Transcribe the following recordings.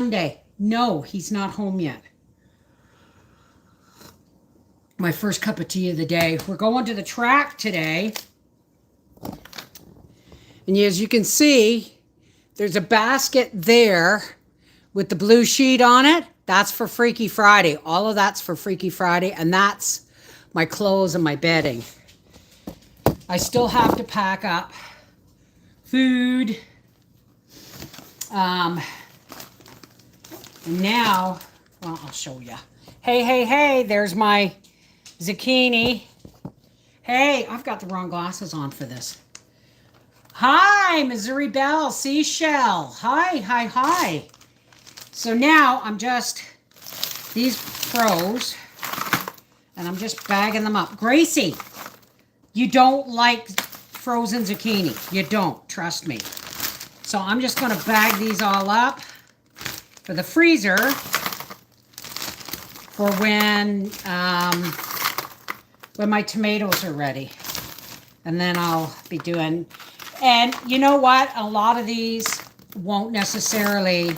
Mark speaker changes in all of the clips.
Speaker 1: Monday. No, he's not home yet. My first cup of tea of the day. We're going to the track today. And as you can see, there's a basket there with the blue sheet on it. That's for Freaky Friday. All of that's for Freaky Friday. And that's my clothes and my bedding. I still have to pack up food. Now, well, I'll show you. Hey, there's my zucchini. Hey, I've got the wrong glasses on for this. Hi, Missouri Belle, Seashell. Hi. So now I'm just, these froze, and I'm just bagging them up. Gracie, you don't like frozen zucchini. You don't, trust me. So I'm just going to bag these all up for the freezer for when my tomatoes are ready. And then I'll be doing, and you know what? A lot of these won't necessarily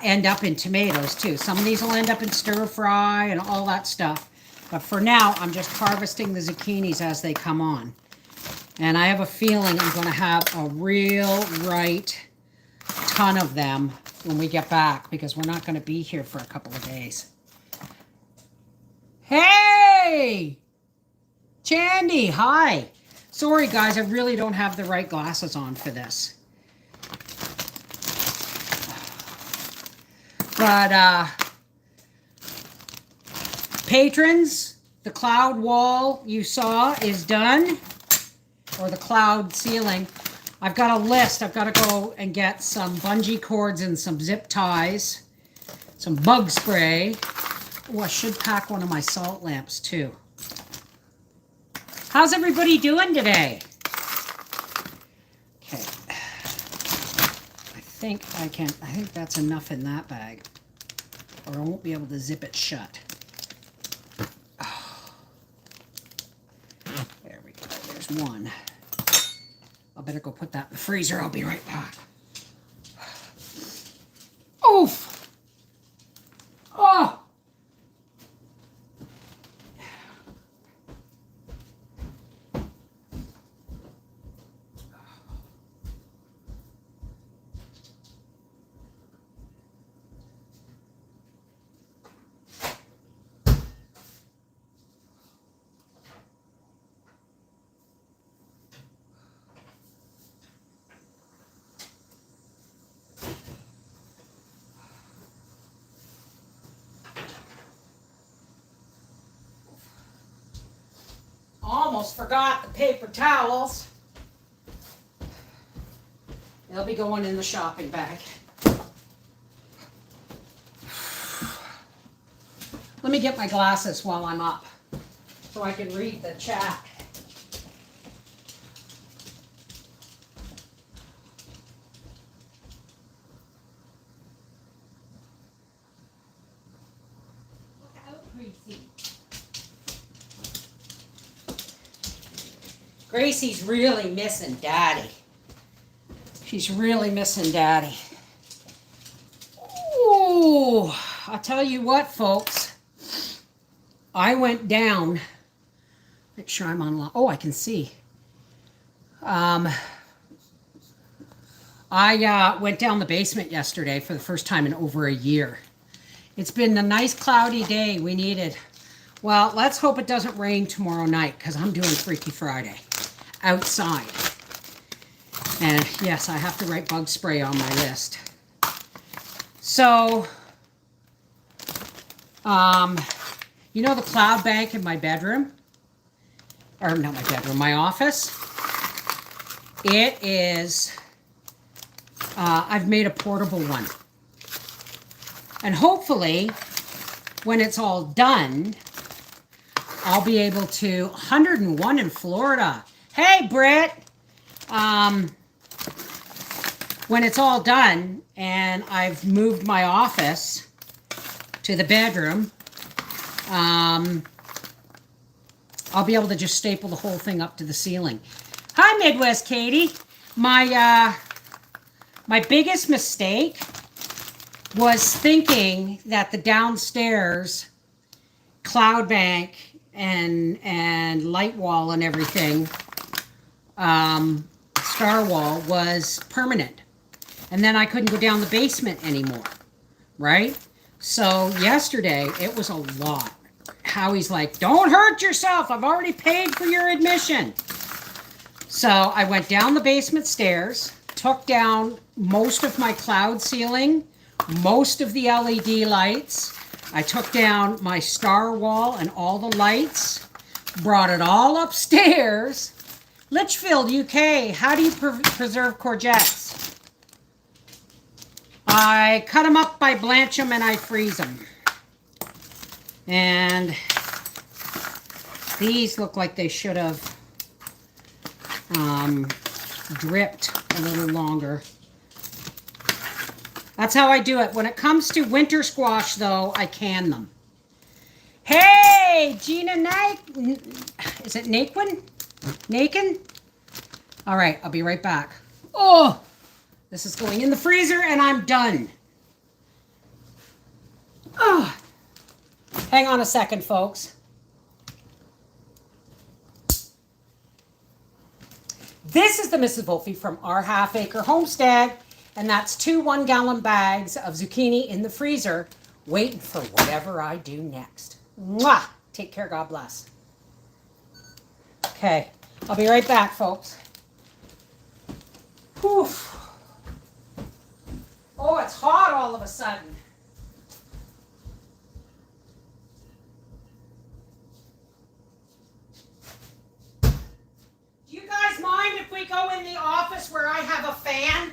Speaker 1: end up in tomatoes too. Some of these will end up in stir fry and all that stuff. But for now, I'm just harvesting the zucchinis as they come on. And I have a feeling I'm going to have a real right ton of them when we get back, because we're not going to be here for a couple of days. Hey! Chandy, hi. Sorry, guys, I really don't have the right glasses on for this. But, patrons, the cloud wall you saw is done. Or the cloud ceiling. I've got a list. I've got to go and get some bungee cords and some zip ties. Some bug spray. Oh, I should pack one of my salt lamps too. How's everybody doing today? Okay. I think that's enough in that bag. Or I won't be able to zip it shut. Oh. There we go. There's one. I better go put that in the freezer. I'll be right back. Oof! Oh! Almost forgot the paper towels. They'll be going in the shopping bag. Let me get my glasses while I'm up so I can read the chat. Look out, Gracie. Gracie's really missing Daddy. She's really missing Daddy. Ooh, I'll tell you what, folks. I went down. Make sure I'm on. Oh, I can see. I went down the basement yesterday for the first time in over a year. It's been a nice cloudy day. We needed. Well, let's hope it doesn't rain tomorrow night, because I'm doing Freaky Friday outside. And yes, I have to write bug spray on my list. So, you know the cloud bank in my bedroom? Or not my bedroom, my office? It is, I've made a portable one. And hopefully, when it's all done, I'll be able to, 101 in Florida. Hey, Britt. When it's all done and I've moved my office to the bedroom, I'll be able to just staple the whole thing up to the ceiling. Hi, Midwest Katie. My biggest mistake was thinking that the downstairs cloud bank and light wall and everything, star wall, was permanent. And then I couldn't go down the basement anymore, right? So yesterday, it was a lot. Howie's like, don't hurt yourself. I've already paid for your admission. So I went down the basement stairs, took down most of my cloud ceiling, most of the LED lights. I took down my star wall and all the lights, brought it all upstairs. Litchfield, UK, how do you preserve courgettes? I cut them up, I blanch them, and I freeze them. And these look like they should have dripped a little longer. That's how I do it. When it comes to winter squash, though, I can them. Hey, Gina is it Naquin? Nakin? All right, I'll be right back. Oh, this is going in the freezer, and I'm done. Oh, hang on a second, folks. This is the Mrs. Wolfie from our Half Acre Homestead, and that's 2 1-gallon bags of zucchini in the freezer, waiting for whatever I do next. Mwah! Take care, God bless. Okay, I'll be right back, folks. Whew. Oh, it's hot all of a sudden. Do you guys mind if we go in the office where I have a fan?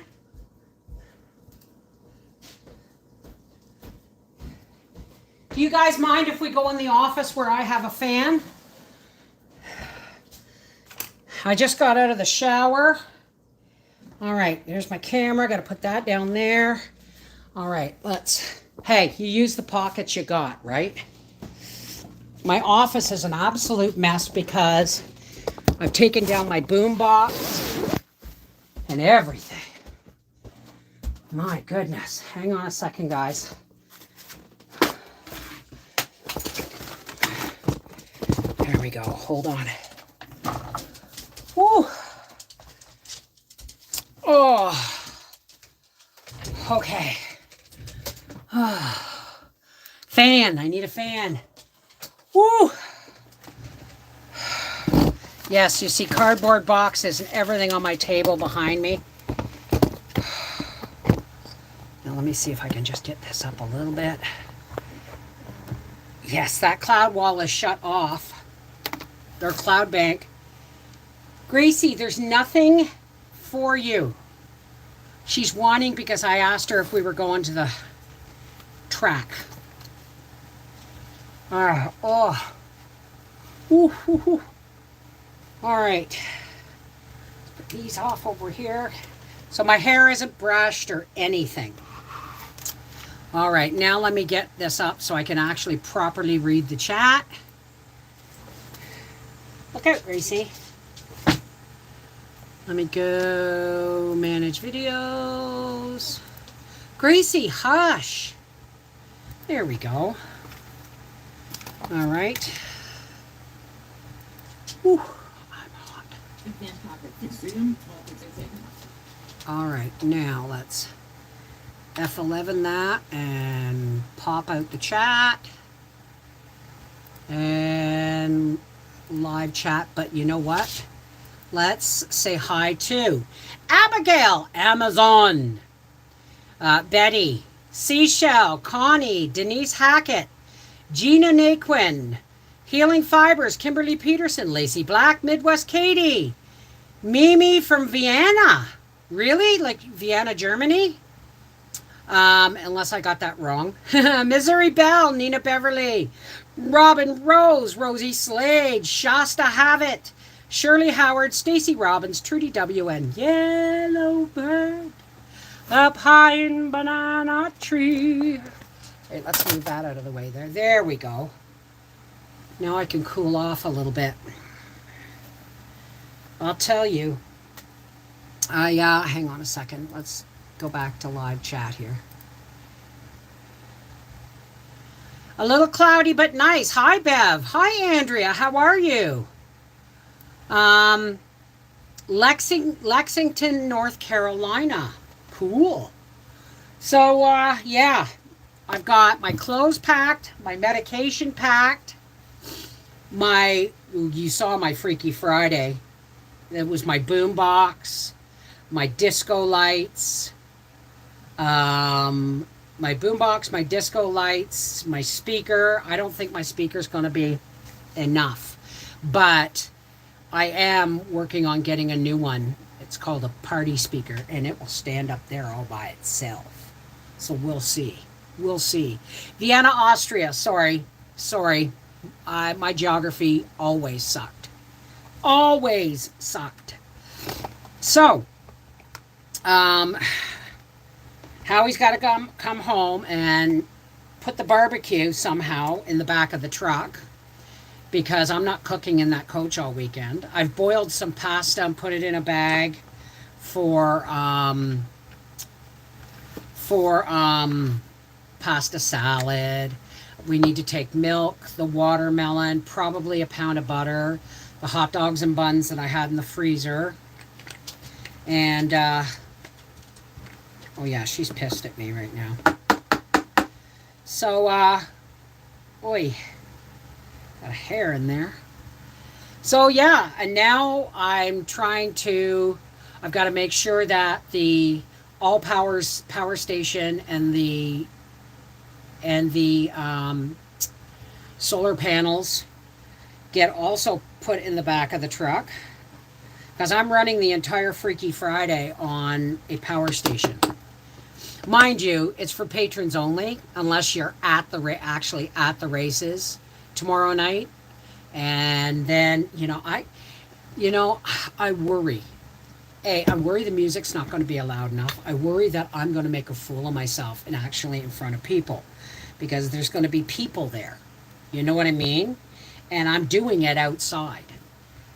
Speaker 1: Do you guys mind if we go in the office where I have a fan? I just got out of the shower. All right, there's my camera. Got to put that down there. All right, hey, you use the pockets you got, right? My office is an absolute mess because I've taken down my boom box and everything. My goodness. Hang on a second, guys. There we go. Hold on. Woo. Oh. Okay. Fan. I need a fan. Woo. Yes, you see cardboard boxes and everything on my table behind me. Now let me see if I can just get this up a little bit. Yes, that cloud wall is shut off. Their cloud bank. Gracie, there's nothing for you. She's wanting because I asked her if we were going to the track. Oh. Ooh, ooh, ooh. All right. Let's put these off over here. So my hair isn't brushed or anything. All right, now let me get this up so I can actually properly read the chat. Look out, Gracie. Let me go manage videos. Gracie, hush. There we go. All right. Whew, I'm hot. All right, now let's F11 that and pop out the chat and live chat. But you know what? Let's say hi to Abigail, Amazon, Betty, Seashell, Connie, Denise Hackett, Gina Naquin, Healing Fibers, Kimberly Peterson, Lacey Black, Midwest Katie, Mimi from Vienna. Really? Like Vienna, Germany? Unless I got that wrong. Missouri Bell, Nina Beverly, Robin Rose, Rosie Slade, Shasta Havett, Shirley Howard, Stacy Robbins, Trudy W, and Yellow Bird up high in banana tree. Wait, let's move that out of the way there. There we go. Now I can cool off a little bit. I'll tell you. Hang on a second. Let's go back to live chat here. A little cloudy but nice. Hi, Bev. Hi, Andrea. How are you? Um, Lexington, North Carolina. Cool. So, yeah, I've got my clothes packed, my medication packed, you saw my Freaky Friday. It was my boom box, my disco lights, my boombox, my disco lights, my speaker. I don't think my speaker's going to be enough, but I am working on getting a new one. It's called a party speaker, and it will stand up there all by itself. So we'll see. We'll see. Vienna, Austria. Sorry. My geography always sucked. Always sucked. So, Howie's got to come home and put the barbecue somehow in the back of the truck because I'm not cooking in that coach all weekend. I've boiled some pasta and put it in a bag for pasta salad. We need to take milk, the watermelon, probably a pound of butter, the hot dogs and buns that I had in the freezer. And, oh yeah, she's pissed at me right now. So, oi, got a hair in there. So yeah, and now I've got to make sure that the all power station and the solar panels get also put in the back of the truck because I'm running the entire Freaky Friday on a power station. Mind you, it's for patrons only unless you're actually at the races tomorrow night. And then, I worry. I worry the music's not going to be loud enough. I worry that I'm going to make a fool of myself and actually in front of people because there's going to be people there. You know what I mean? And I'm doing it outside.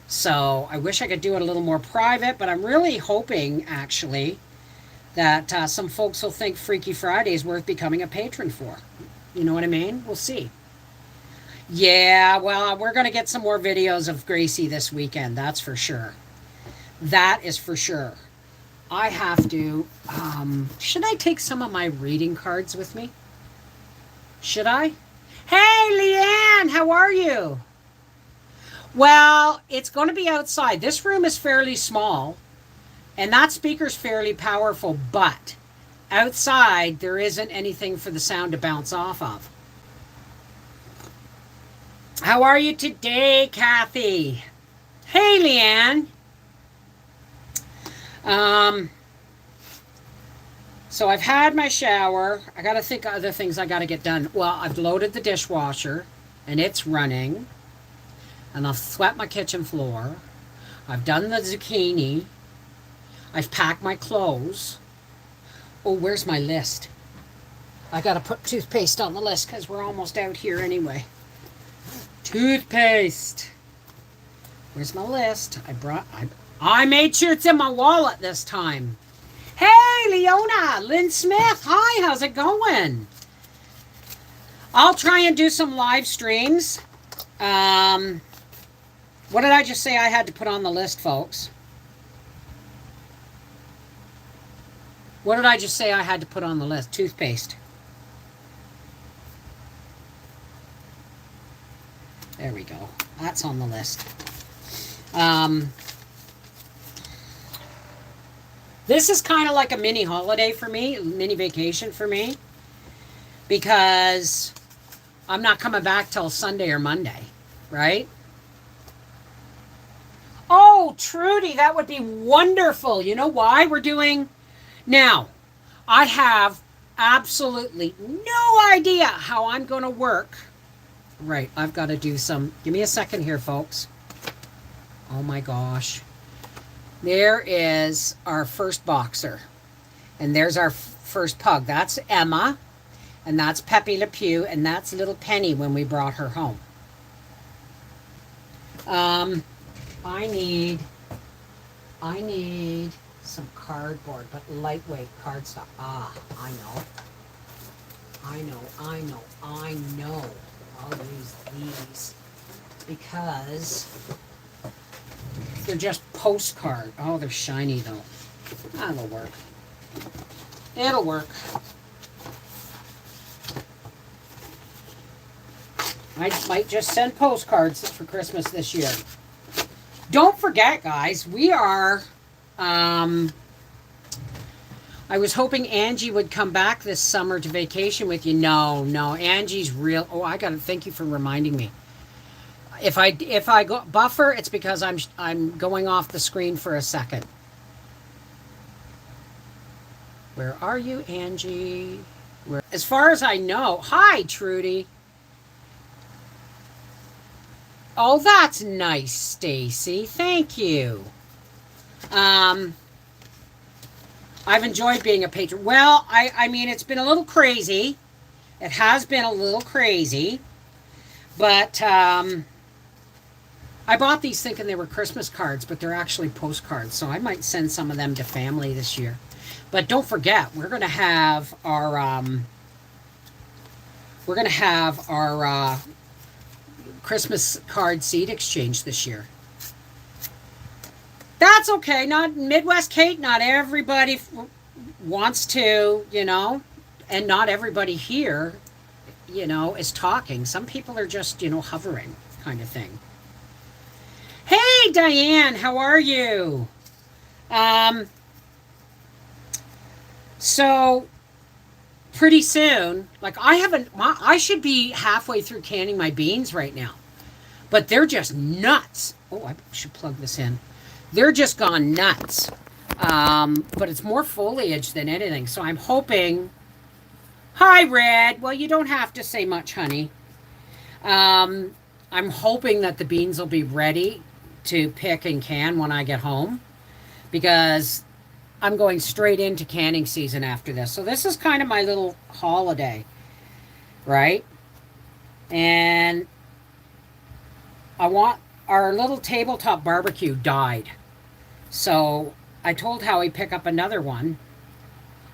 Speaker 1: So I wish I could do it a little more private, but I'm really hoping, actually, that some folks will think Freaky Friday is worth becoming a patron for. You know what I mean? We'll see. Yeah, well, we're going to get some more videos of Gracie this weekend. That's for sure. That is for sure. I have to... should I take some of my reading cards with me? Should I? Hey, Leanne, how are you? Well, it's going to be outside. This room is fairly small, and that speaker's fairly powerful, but outside there isn't anything for the sound to bounce off of. How are you today, Kathy? Hey, Leanne. So I've had my shower. I got to think of other things I got to get done. Well, I've loaded the dishwasher, and it's running. And I've swept my kitchen floor. I've done the zucchini. I've packed my clothes. Oh, where's my list? I got to put toothpaste on the list because we're almost out here anyway. Toothpaste. Where's my list? I made sure it's in my wallet this time. Hey, Leona, Lynn Smith. Hi, how's it going? I'll try and do some live streams. What did I just say I had to put on the list, folks? What did I just say I had to put on the list? Toothpaste. There we go. That's on the list. This is kind of like a mini holiday for me, mini vacation for me, because I'm not coming back till Sunday or Monday, right? Oh, Trudy, that would be wonderful. You know why we're doing... Now, I have absolutely no idea how I'm going to work. Right, I've got to do some... Give me a second here, folks. Oh, my gosh. There is our first boxer. And there's our first pug. That's Emma. And that's Pepe Le Pew. And that's little Penny when we brought her home. I need some cardboard, but lightweight cardstock. Ah, I know. I know. I'll use these because they're just postcard. Oh, they're shiny though. That'll work. It'll work. I might just send postcards for Christmas this year. Don't forget, guys, we are... I was hoping Angie would come back this summer to vacation with you. No, Angie's real... Oh, I got to thank you for reminding me. If I go buffer, it's because I'm going off the screen for a second. Where are you, Angie? As far as I know... Hi, Trudy. Oh, that's nice, Stacy. Thank you. I've enjoyed being a patron. Well, I mean, it's been a little crazy. It has been a little crazy. But I bought these thinking they were Christmas cards, but they're actually postcards. So I might send some of them to family this year. But don't forget, we're going to have our Christmas card seed exchange this year. That's okay. Not Midwest Kate. Not everybody wants to, and not everybody here, is talking. Some people are just, hovering kind of thing. Hey, Diane, how are you? So pretty soon, like I should be halfway through canning my beans right now, but they're just nuts. Oh, I should plug this in. They're just gone nuts. But it's more foliage than anything. So I'm hoping, hi, Red. Well, you don't have to say much, honey. I'm hoping that the beans will be ready to pick and can when I get home, because I'm going straight into canning season after this. So this is kind of my little holiday, right? And I want... Our little tabletop barbecue died. So I told Howie pick up another one.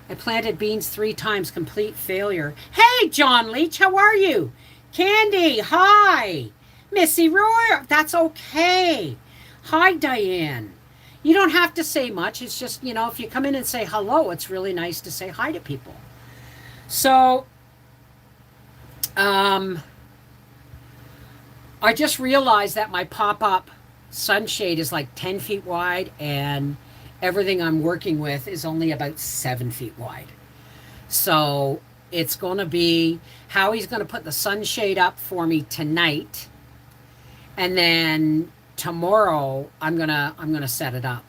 Speaker 1: I planted beans 3 times, complete failure. Hey, John Leach, how are you? Candy, hi. Missy Roy, that's okay. Hi, Diane. You don't have to say much. It's just, if you come in and say hello, it's really nice to say hi to people. So, I just realized that my pop-up sunshade is like 10 feet wide, and everything I'm working with is only about 7 feet wide. So it's going to be... Howie's going to put the sunshade up for me tonight, and then tomorrow I'm gonna set it up.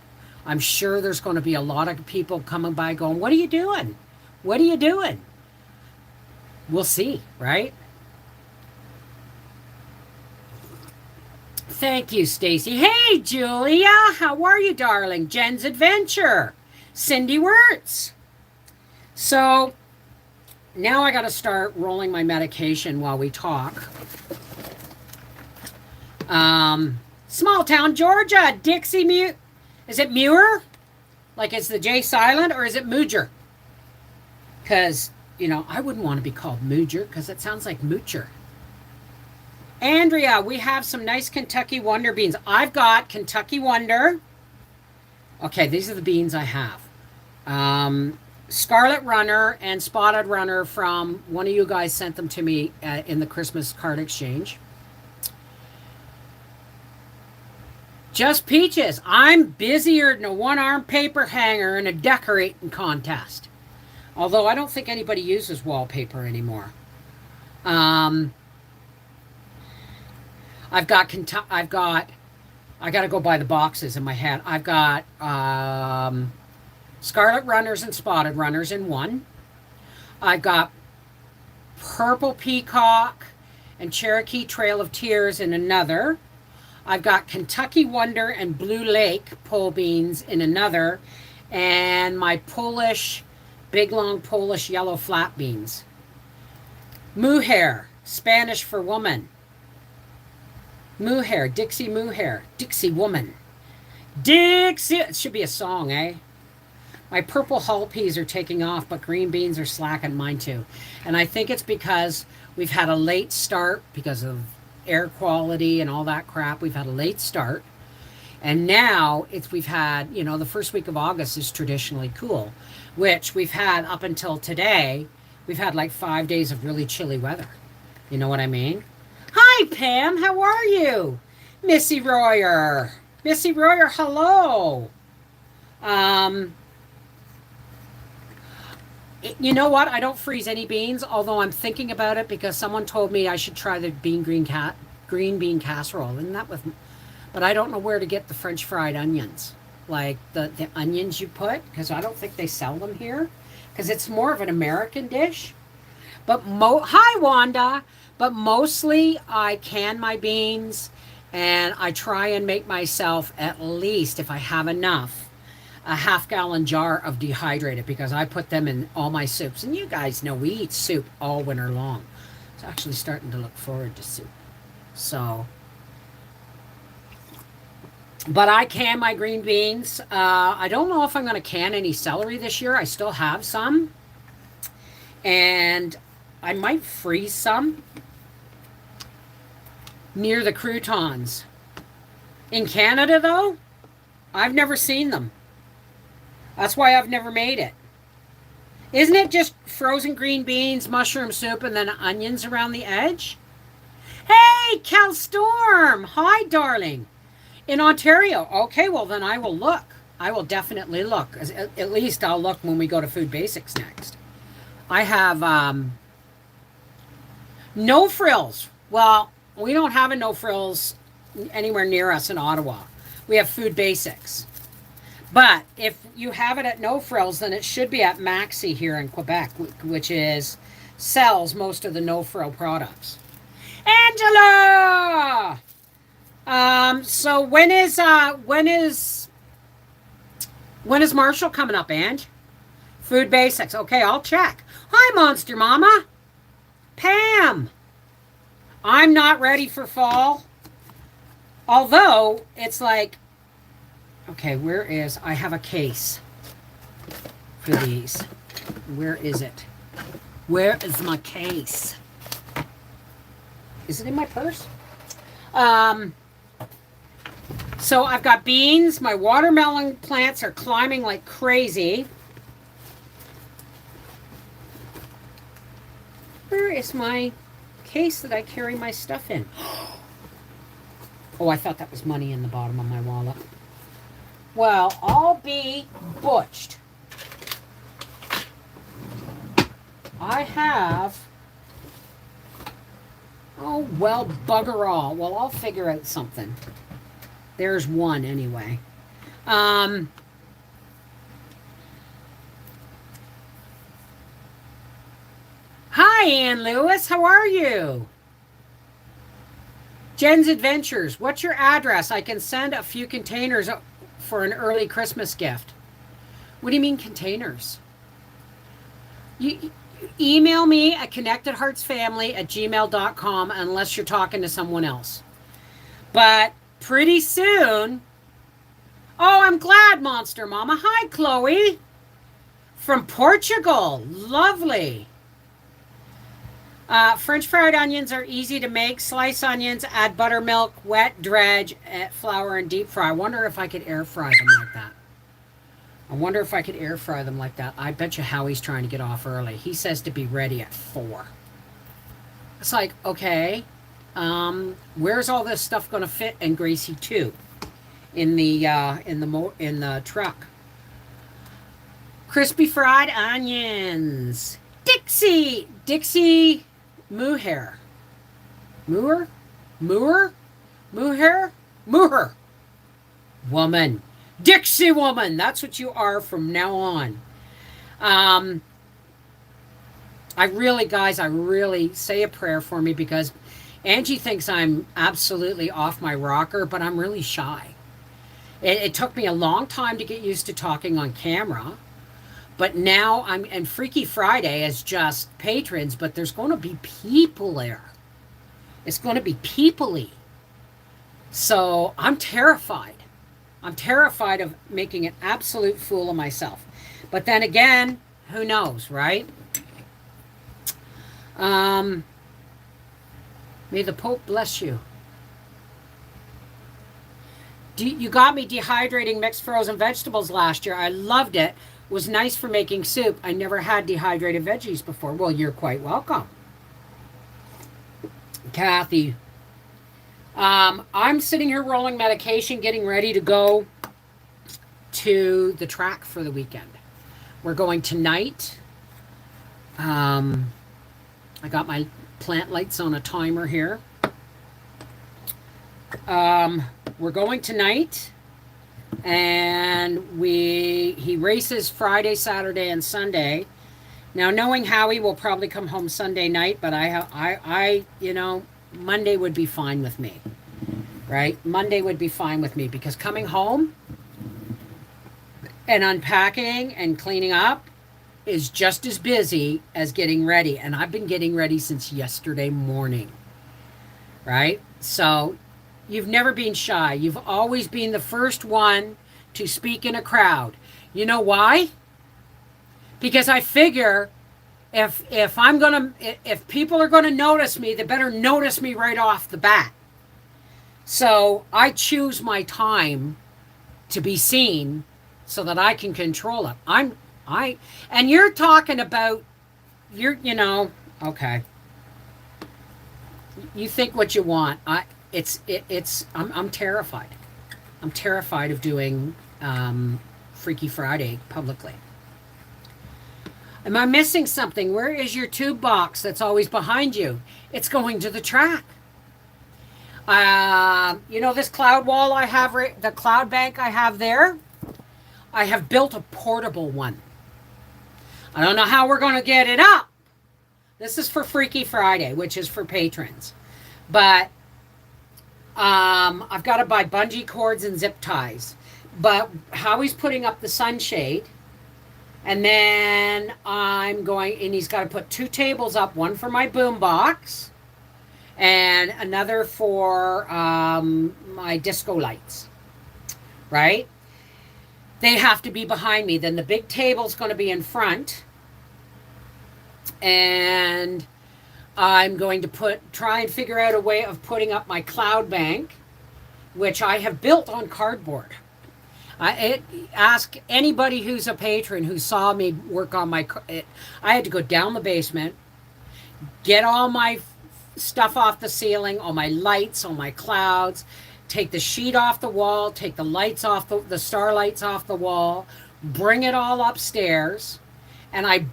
Speaker 1: I'm sure there's going to be a lot of people coming by going, what are you doing? What are you doing? We'll see, right? Thank you, Stacy. Hey, Julia. How are you, darling? Jen's Adventure. Cindy Wirtz. So now I got to start rolling my medication while we talk. Small town, Georgia. Dixie Is it Muir? Like, is the J silent, or is it Mooger? Because, I wouldn't want to be called Mooger because it sounds like Moocher. Andrea, we have some nice Kentucky Wonder beans. I've got Kentucky Wonder. Okay, these are the beans I have. Scarlet Runner and Spotted Runner from one of you guys sent them to me in the Christmas card exchange. Just peaches. I'm busier than a one-arm paper hanger in a decorating contest. Although I don't think anybody uses wallpaper anymore. I got to go buy the boxes in my head. I've got Scarlet Runners and Spotted Runners in one. I've got Purple Peacock and Cherokee Trail of Tears in another. I've got Kentucky Wonder and Blue Lake pole beans in another. And my Polish, big long Polish yellow flat beans. Mujer, Spanish for woman. Mujer, Dixie Mujer, Dixie woman. Dixie, it should be a song, eh? My purple hull peas are taking off, but green beans are slacking, mine too. And I think it's because we've had a late start because of air quality and all that crap. We've had a late start. And now we've had, you know, the first week of August is traditionally cool, which we've had up until today. We've had like 5 days of really chilly weather. You know what I mean? Hi, Pam. How are you? Missy Royer. Missy Royer, hello. You know what? I don't freeze any beans, although I'm thinking about it because someone told me I should try the green bean casserole. Isn't that with... But I don't know where to get the French fried onions. Like the onions you put, because I don't think they sell them here. Because it's more of an American dish. But hi, Wanda. But mostly I can my beans and I try and make myself at least, if I have enough, a half-gallon jar of dehydrated because I put them in all my soups. And you guys know we eat soup all winter long. It's actually starting to look forward to soup. So, but I can my green beans. I don't know if I'm going to can any celery this year. I still have some. And I might freeze some near the croutons. In Canada, though, I've never seen them. That's why I've never made it. Isn't it just frozen green beans, mushroom soup, and then onions around the edge? Hey, Cal Storm! Hi, darling. In Ontario. Okay, well, then I will look. I will definitely look. At least I'll look when we go to Food Basics next. I have no frills. Well, we don't have a no frills anywhere near us in Ottawa. We have Food Basics. But if you have it at no frills, then it should be at Maxi here in Quebec, which sells most of the no frill products. Angela! So when is Marshall coming up, Ange? Food Basics. Okay, I'll check. Hi, Monster Mama. Pam. I'm not ready for fall. Although it's like, okay, I have a case for these. Where is it? Where is my case? Is it in my purse? So I've got beans. My watermelon plants are climbing like crazy. Where is my case that I carry my stuff in? Oh, I thought that was money in the bottom of my wallet. Well, I'll be butched. I have... Oh, well, bugger all. Well, I'll figure out something. There's one anyway. Hi, Ann Lewis. How are you? Jen's Adventures. What's your address? I can send a few containers for an early Christmas gift. What do you mean containers? You email me at connectedheartsfamily@gmail.com unless you're talking to someone else. But pretty soon... Oh, I'm glad, Monster Mama. Hi, Chloe. From Portugal. Lovely. French fried onions are easy to make. Slice onions, add buttermilk, wet, dredge, flour, and deep fry. I wonder if I could air fry them like that. I bet you Howie's trying to get off early. He says to be ready at 4. It's like, okay, where's all this stuff going to fit? And Gracie too, in the truck. Crispy fried onions. Dixie Muher. Woman. Dixie woman. That's what you are from now on. I really say a prayer for me because Angie thinks I'm absolutely off my rocker, but I'm really shy. It took me a long time to get used to talking on camera. But now and Freaky Friday is just patrons, but there's going to be people there. It's going to be people-y. So I'm terrified. I'm terrified of making an absolute fool of myself. But then again, who knows, right? May the Pope bless you. You got me dehydrating mixed frozen vegetables last year. I loved it. It was nice for making soup. I never had dehydrated veggies before. Well, you're quite welcome. Kathy. I'm sitting here rolling medication, getting ready to go to the track for the weekend. We're going tonight. I got my plant lights on a timer here. We're going tonight, and he races Friday, Saturday, and Sunday. Now, knowing Howie will probably come home Sunday night, but I Monday would be fine with me, right? Monday would be fine with me, because coming home and unpacking and cleaning up is just as busy as getting ready. And I've been getting ready since yesterday morning, right? So you've never been shy. You've always been the first one to speak in a crowd. You know why? Because I figure if people are gonna notice me, they better notice me right off the bat. So I choose my time to be seen so that I can control it. And you're talking about okay. You think what you want. I'm terrified. I'm terrified of doing Freaky Friday publicly. Am I missing something? Where is your tube box that's always behind you? It's going to the track. This cloud wall I have, the cloud bank I have there, I have built a portable one. I don't know how we're going to get it up. This is for Freaky Friday, which is for patrons. But I've got to buy bungee cords and zip ties. But Howie's putting up the sunshade. And then and he's got to put 2 tables up, one for my boom box and another for my disco lights, right? They have to be behind me. Then the big table's going to be in front. And I'm going to try and figure out a way of putting up my cloud bank, which I have built on cardboard. Ask anybody who's a patron who saw me work on I had to go down the basement, get all my stuff off the ceiling, all my lights, all my clouds, take the sheet off the wall, take the lights off the star lights off the wall, bring it all upstairs, and I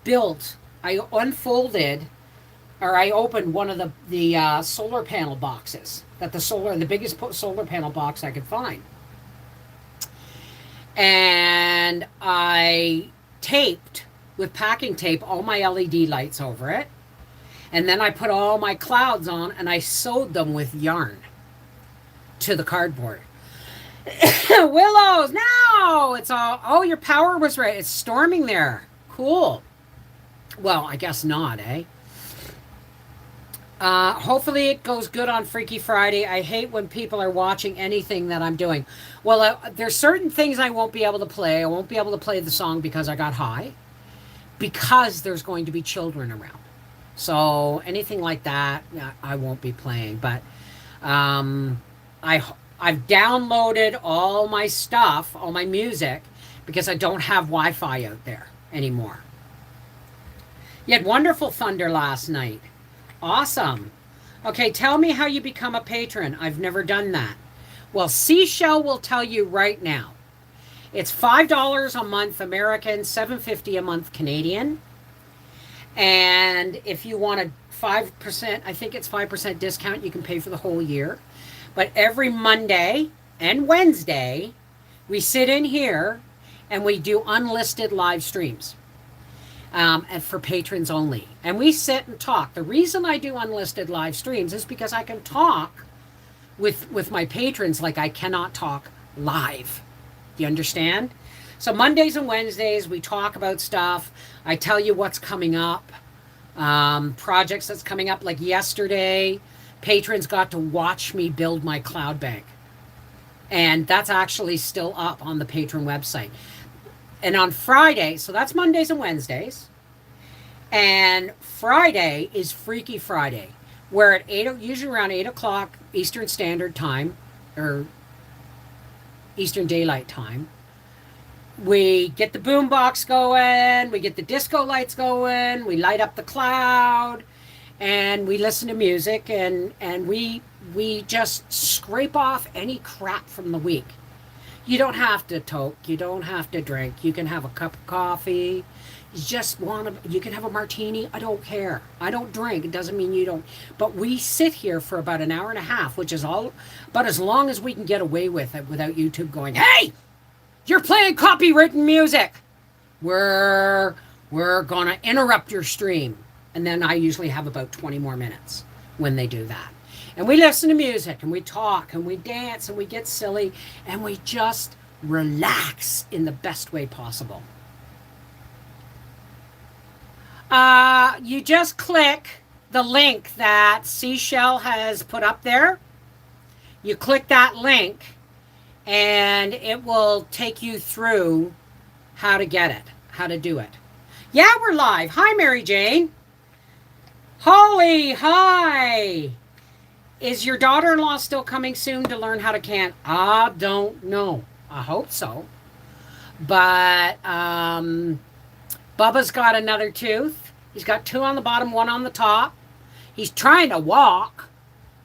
Speaker 1: opened one of the solar panel boxes, the biggest solar panel box I could find. And I taped with packing tape all my LED lights over it. And then I put all my clouds on and I sewed them with yarn to the cardboard. Willows, no! It's all, oh, your power was right. It's storming there. Cool. Well, I guess not, eh? Hopefully it goes good on Freaky Friday. I hate when people are watching anything that I'm doing. Well, there's certain things I won't be able to play. I won't be able to play the song because I got high. Because there's going to be children around. So anything like that, I won't be playing. But I've downloaded all my stuff, all my music, because I don't have Wi-Fi out there anymore. You had wonderful thunder last night. Awesome. Okay, tell me how you become a patron. I've never done that. Well, Seashell will tell you right now. It's $5 a month American, $7.50 a month Canadian. And if you want a 5%, I think it's 5% discount, you can pay for the whole year. But every Monday and Wednesday, we sit in here and we do unlisted live streams. And for patrons only. And we sit and talk. The reason I do unlisted live streams is because I can talk with my patrons like I cannot talk live. Do you understand? So Mondays and Wednesdays, we talk about stuff. I tell you what's coming up. Projects that's coming up. Like yesterday, patrons got to watch me build my cloud bank. And that's actually still up on the patron website. And on Friday, so that's Mondays and Wednesdays. And Friday is Freaky Friday, where at usually around 8 o'clock Eastern Standard Time, or Eastern Daylight Time, we get the boombox going, we get the disco lights going, we light up the cloud, and we listen to music, and we just scrape off any crap from the week. You don't have to toke, you don't have to drink. You can have a cup of coffee. You can have a martini. I don't care. I don't drink. It doesn't mean you don't. But we sit here for about an hour and a half, which is all about as long as we can get away with it without YouTube going, hey, you're playing copywritten music. We're gonna interrupt your stream. And then I usually have about 20 more minutes when they do that. And we listen to music, and we talk, and we dance, and we get silly, and we just relax in the best way possible. You just click the link that Seashell has put up there. You click that link, and it will take you through how to get it, how to do it. Yeah, we're live. Hi, Mary Jane. Holly, hi. Is your daughter-in-law still coming soon to learn how to can? I don't know. I hope so. But Bubba's got another tooth. He's got 2 on the bottom, 1 on the top. He's trying to walk.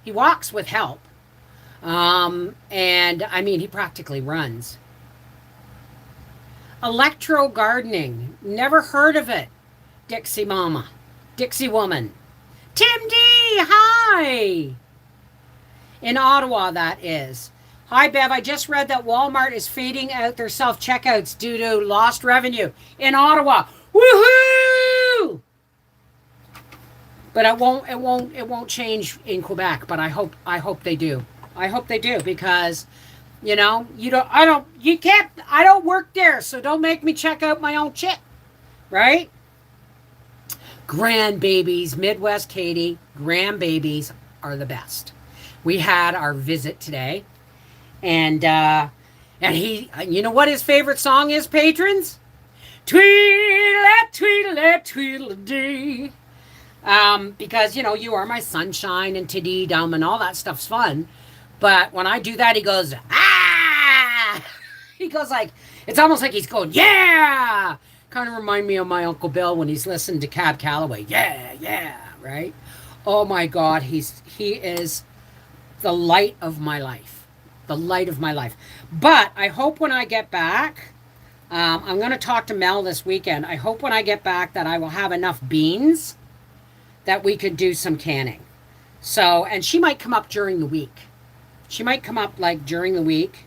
Speaker 1: He walks with help. And I mean, he practically runs. Electro gardening. Never heard of it. Dixie Mama. Dixie Woman. Tim D, hi. In Ottawa, that is. Hi, Bev. I just read that Walmart is fading out their self-checkouts due to lost revenue in Ottawa. Woohoo! But it won't change in Quebec. But I hope they do. I hope they do, because, you know, I don't work there, so don't make me check out my own shit, right? Grandbabies, Midwest Katie, grandbabies are the best. We had our visit today, and he, you know what his favorite song is, patrons? Tweedle, tweedle, tweedle-dee. Because, you know, you are my sunshine and tiddy-dum and all that stuff's fun. But when I do that, he goes, ah! He goes like, it's almost like he's going, yeah! Kind of remind me of my Uncle Bill when he's listening to Cab Calloway. Yeah, yeah, right? Oh my God, he is the light of my life. The light of my life. But I hope when I get back, I'm going to talk to Mel this weekend. I hope when I get back that I will have enough beans that we could do some canning. So, and she might come up during the week. She might come up like during the week,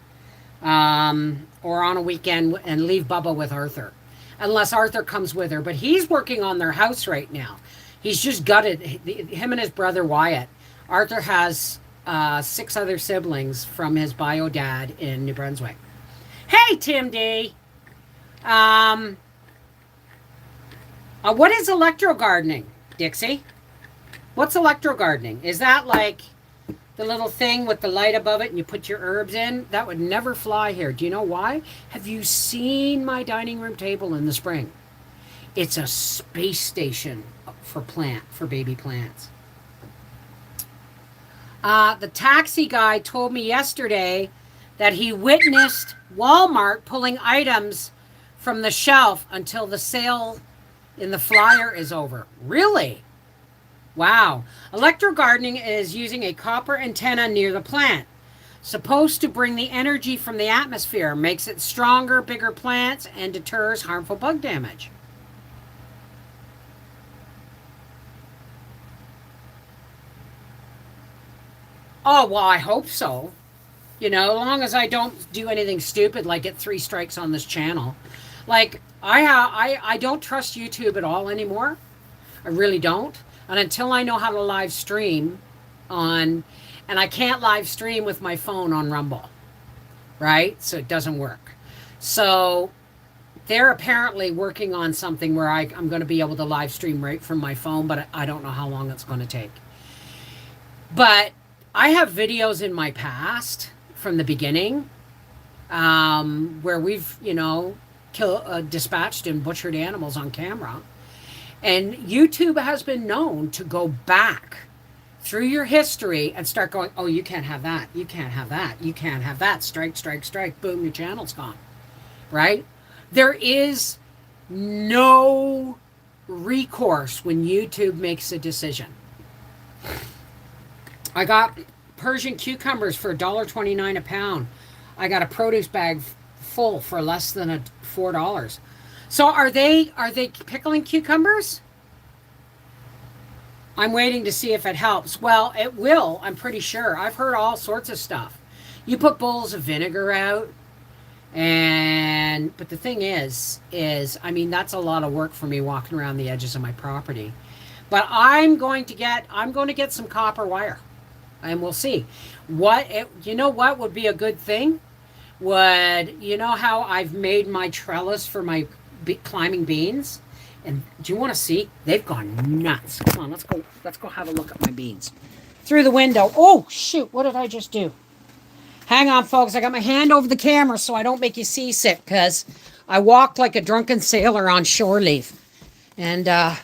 Speaker 1: or on a weekend, and leave Bubba with Arthur. Unless Arthur comes with her. But he's working on their house right now. He's just gutted. Him and his brother Wyatt. Arthur has 6 other siblings from his bio dad in New Brunswick. Hey, Tim D. What is electro gardening, Dixie? What's electro gardening? Is that like the little thing with the light above it and you put your herbs in? That would never fly here. Do you know why? Have you seen my dining room table in the spring? It's a space station for baby plants. The taxi guy told me yesterday that he witnessed Walmart pulling items from the shelf until the sale in the flyer is over. Really? Wow. Electro gardening is using a copper antenna near the plant. Supposed to bring the energy from the atmosphere, makes it stronger, bigger plants, and deters harmful bug damage. Oh, well, I hope so. You know, as long as I don't do anything stupid like get 3 strikes on this channel. Like, I don't trust YouTube at all anymore. I really don't. And until I know how to live stream and I can't live stream with my phone on Rumble, right? So it doesn't work. So they're apparently working on something where I'm going to be able to live stream right from my phone, but I don't know how long it's going to take. But I have videos in my past from the beginning where we've, you know, dispatched and butchered animals on camera. And YouTube has been known to go back through your history and start going, oh, you can't have that. You can't have that. You can't have that. Strike, strike, strike. Boom, your channel's gone. Right? There is no recourse when YouTube makes a decision. I got Persian cucumbers for $1.29 a pound. I got a produce bag full for less than $4. So are they pickling cucumbers? I'm waiting to see if it helps. Well, it will, I'm pretty sure. I've heard all sorts of stuff. You put bowls of vinegar out, but the thing is, I mean, that's a lot of work for me walking around the edges of my property. But I'm going to get some copper wire, and we'll see. You know what would be a good thing? You know how I've made my trellis for my climbing beans? And do you want to see? They've gone nuts. Come on, let's go have a look at my beans. Through the window. Oh, shoot, what did I just do? Hang on, folks. I got my hand over the camera so I don't make you seasick, because I walked like a drunken sailor on shore leave. And I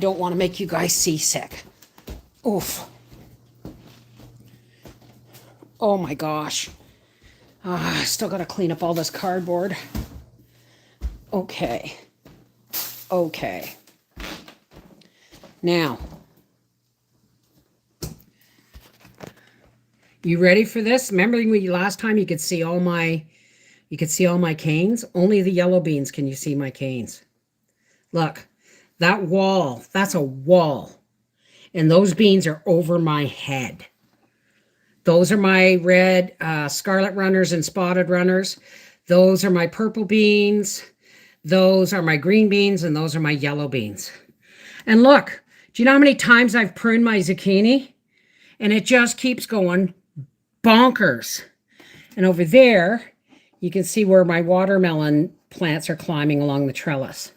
Speaker 1: don't want to make you guys seasick. Oof. Oh, my gosh. I still got to clean up all this cardboard. Okay. Now, you ready for this? Remember when last time you could see all my canes? Only the yellow beans can you see my canes. Look, that wall, that's a wall. And those beans are over my head. Those are my red scarlet runners and spotted runners. Those are my purple beans. Those are my green beans, and those are my yellow beans. And look, do you know how many times I've pruned my zucchini? And it just keeps going bonkers. And over there, you can see where my watermelon plants are climbing along the trellis.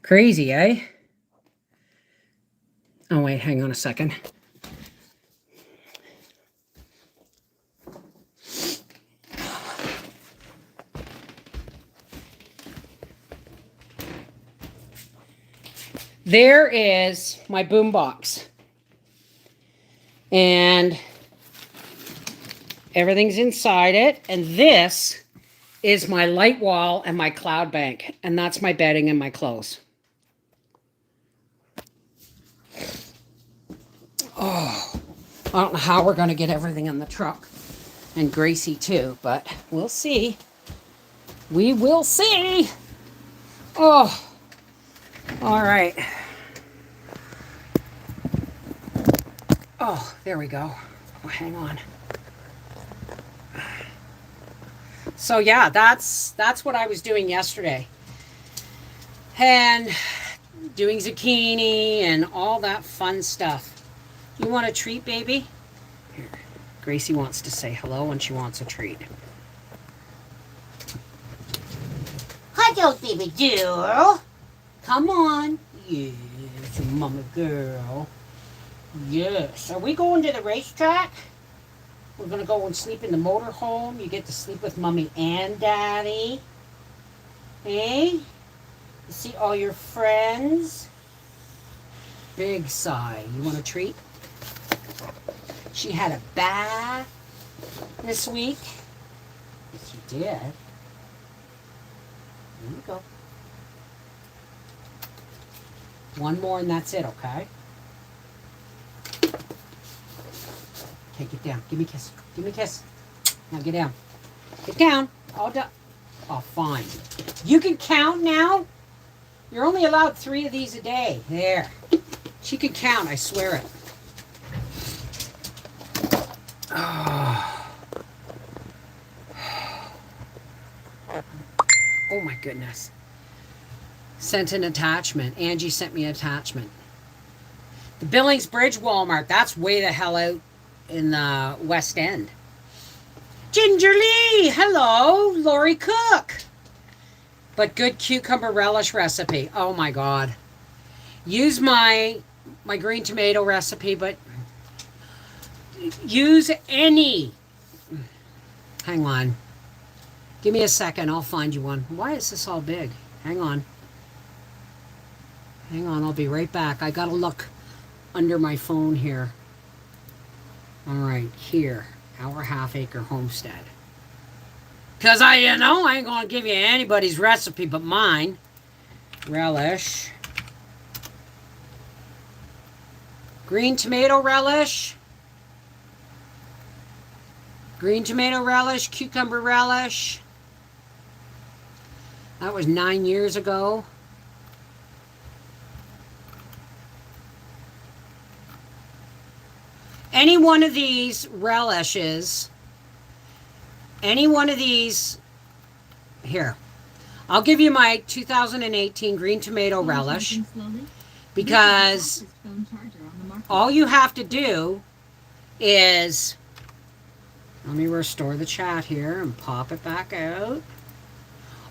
Speaker 1: Crazy, eh? Oh, wait, hang on a second. There is my boombox. And everything's inside it. And this is my light wall and my cloud bank. And that's my bedding and my clothes. Oh, I don't know how we're going to get everything in the truck. And Gracie too, but we'll see. We will see. Oh. All right. Oh, there we go. Oh, hang on. So yeah, that's what I was doing yesterday. And doing zucchini and all that fun stuff. You want a treat, baby? Here. Gracie wants to say hello and she wants a treat. Hello, baby girl. Come on. Yes, mama girl. Yes. Are we going to the racetrack? We're going to go and sleep in the motorhome. You get to sleep with mommy and daddy. Hey? You see all your friends? Big sigh. You want a treat? She had a bath this week. Yes, she did. There you go. One more and that's it, okay? Okay, get down. Give me a kiss. Give me a kiss. Now get down. Get down. All done. Oh, fine. You can count now? You're only allowed 3 of these a day. There. She can count, I swear it. Oh. Oh my goodness. Sent an attachment. Angie sent me an attachment. The Billings Bridge Walmart. That's way the hell out in the West End. Ginger Lee. Hello. Lori Cook. But good cucumber relish recipe. Oh my God. Use my green tomato recipe, but use any. Hang on. Give me a second. I'll find you one. Why is this all big? Hang on. Hang on. I'll be right back. I got to look under my phone here. All right. Here. Our half-acre homestead. Because I ain't going to give you anybody's recipe but mine. Relish. Green tomato relish. Green tomato relish. Cucumber relish. That was 9 years ago. Any one of these relishes, any one of these, here, I'll give you my 2018 green tomato relish, because all you have to do is, let me restore the chat here and pop it back out.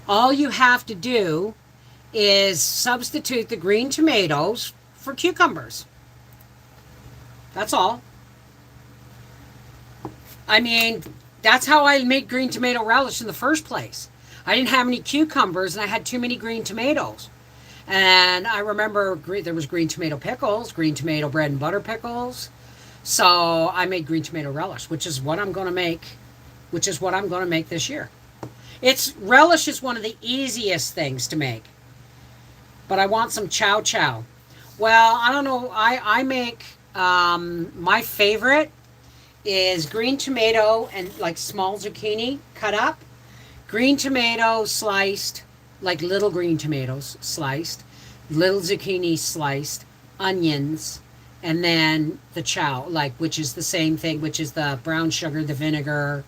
Speaker 1: All you have to do is substitute the green tomatoes for cucumbers. That's all. I mean, that's how I made green tomato relish in the first place. I didn't have any cucumbers and I had too many green tomatoes. And I remember there was green tomato pickles, green tomato bread and butter pickles. So I made green tomato relish, which is what I'm going to make, this year. Relish is one of the easiest things to make. But I want some chow chow. Well, I don't know. I make, my favorite is green tomato and like small zucchini cut up. Green tomato sliced, like little green tomatoes sliced. Little zucchini sliced. Onions. And then the chow, which is the same thing, which is the brown sugar, the vinegar.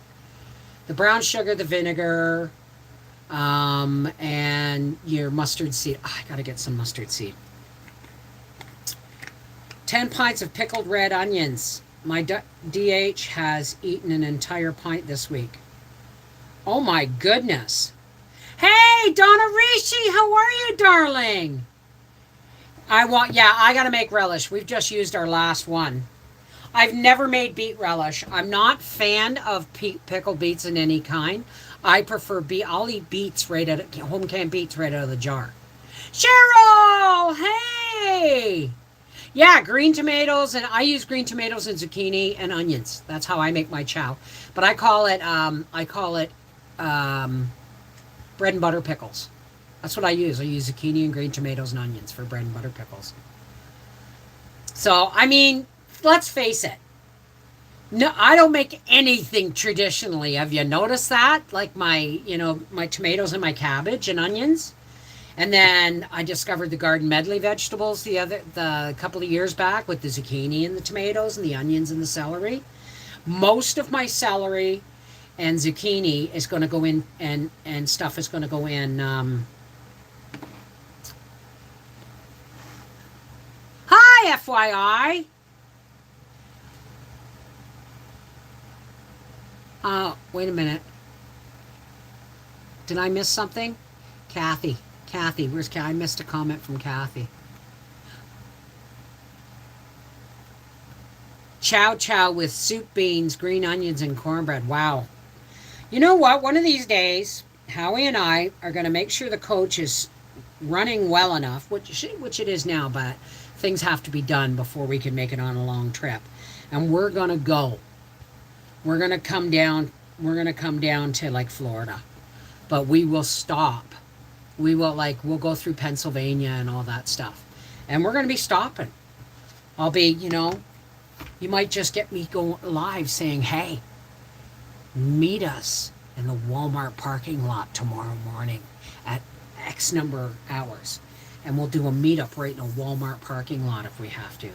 Speaker 1: The brown sugar, the vinegar, and your mustard seed. Oh, I gotta get some mustard seed. 10 pints of pickled red onions. My DH has eaten an entire pint this week. Oh my goodness. Hey, Donna Rishi, how are you, darling? I gotta make relish. We've just used our last one. I've never made beet relish. I'm not a fan of pickled beets in any kind. I prefer I'll eat beets home canned beets right out of the jar. Cheryl, hey! Yeah, green tomatoes, and I use green tomatoes and zucchini and onions. That's how I make my chow. But I call it bread and butter pickles. That's what I use. I use zucchini and green tomatoes and onions for bread and butter pickles. So, I mean, let's face it. No, I don't make anything traditionally. Have you noticed that? Like my tomatoes and my cabbage and onions. And then I discovered the garden medley vegetables the couple of years back with the zucchini and the tomatoes and the onions and the celery. Most of my celery and zucchini is going to go in, and stuff is going to go in. Hi, FYI. Wait a minute. Did I miss something? Kathy, where's Kathy? I missed a comment from Kathy. Chow chow with soup beans, green onions, and cornbread. Wow. You know what? One of these days, Howie and I are going to make sure the coach is running well enough, which it is now, but things have to be done before we can make it on a long trip. And we're going to go. We're going to come down. We're going to come down to like Florida. But we will stop. We'll go through Pennsylvania and all that stuff. And we're going to be stopping. I'll be, you might just get me going live saying, hey, meet us in the Walmart parking lot tomorrow morning at X number of hours. And we'll do a meetup right in a Walmart parking lot if we have to.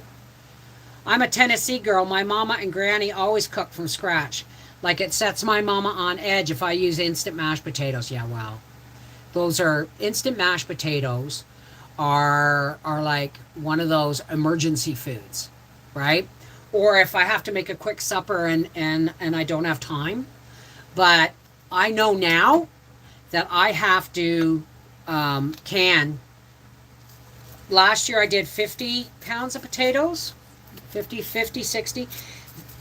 Speaker 1: I'm a Tennessee girl. My mama and granny always cook from scratch. Like it sets my mama on edge if I use instant mashed potatoes. Yeah, well, those are instant mashed potatoes are like one of those emergency foods, right? Or if I have to make a quick supper and I don't have time. But I know now that I have to can. Last year I did 50 pounds of potatoes, 50, 60,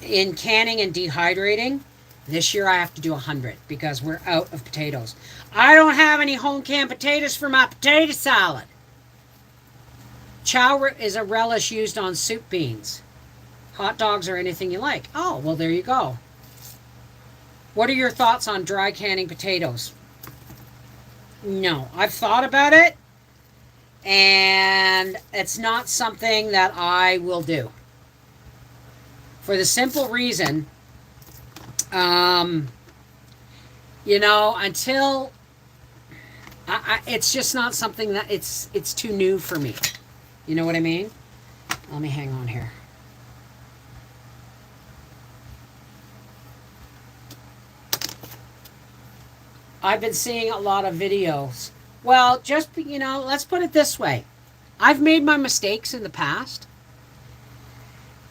Speaker 1: in canning and dehydrating. This year I have to do 100 because we're out of potatoes. I don't have any home canned potatoes for my potato salad. Chow is a relish used on soup beans, hot dogs, or anything you like. Oh, well, there you go. What are your thoughts on dry canning potatoes? No, I've thought about it, and it's not something that I will do. For the simple reason, you know, until it's just not something that it's too new for me. You know what I mean? Let me hang on here. I've been seeing a lot of videos. Well, just, you know, let's put it this way. I've made my mistakes in the past.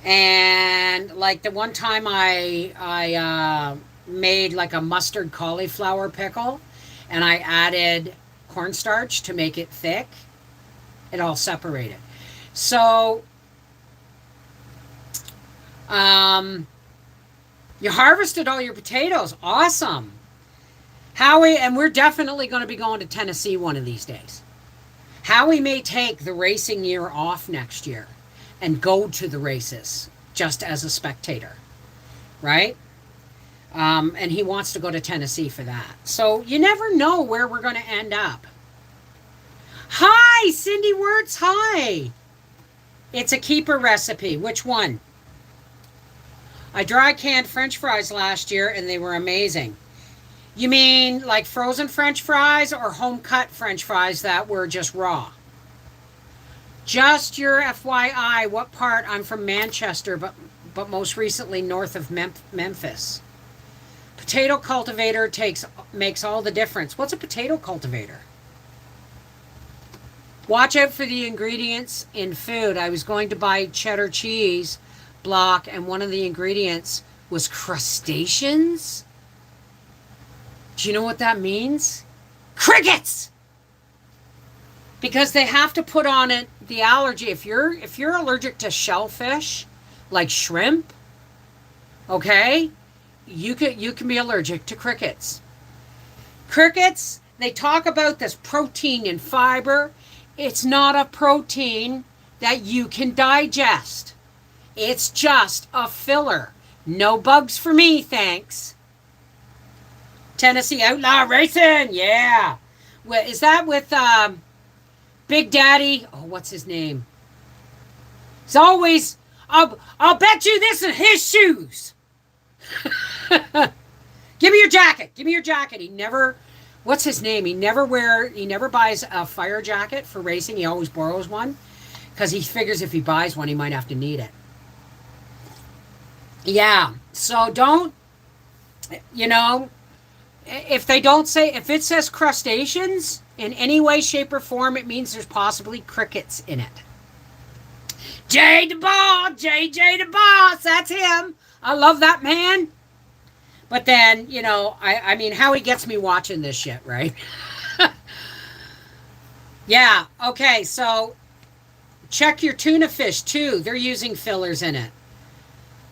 Speaker 1: And like the one time I made like a mustard cauliflower pickle, and I added cornstarch to make it thick. It all separated. So, you harvested all your potatoes. Awesome. Howie, and we're definitely going to be going to Tennessee one of these days. Howie may take the racing year off next year and go to the races just as a spectator, right? And he wants to go to Tennessee for that. So you never know where we're going to end up. Hi, Cindy Wirtz, hi. It's a keeper recipe. Which one? I dry canned French fries last year and they were amazing. You mean like frozen French fries or home cut French fries that were just raw? Just your FYI, what part? I'm from Manchester, but most recently north of Memphis. Potato cultivator makes all the difference. What's a potato cultivator? Watch out for the ingredients in food. I was going to buy cheddar cheese block, and one of the ingredients was crustaceans. Do you know what that means? Crickets! Because they have to put on it the allergy. If you're allergic to shellfish, like shrimp, okay, you can be allergic to crickets. Crickets, they talk about this protein and fiber. It's not a protein that you can digest. It's just a filler. No bugs for me, thanks. Tennessee Outlaw Racing, yeah. Is that with Big Daddy? Oh, what's his name? He's always, I'll bet you this is his shoes. Give me your jacket. Give me your jacket. He never, what's his name? He never buys a fire jacket for racing. He always borrows one because he figures if he buys one, he might have to need it. Yeah. So don't, you know, if it says crustaceans in any way, shape, or form, it means there's possibly crickets in it. JJ the Boss, that's him. I love that man. But then, you know, I mean, how he gets me watching this shit, right? Yeah, okay, so check your tuna fish, too. They're using fillers in it.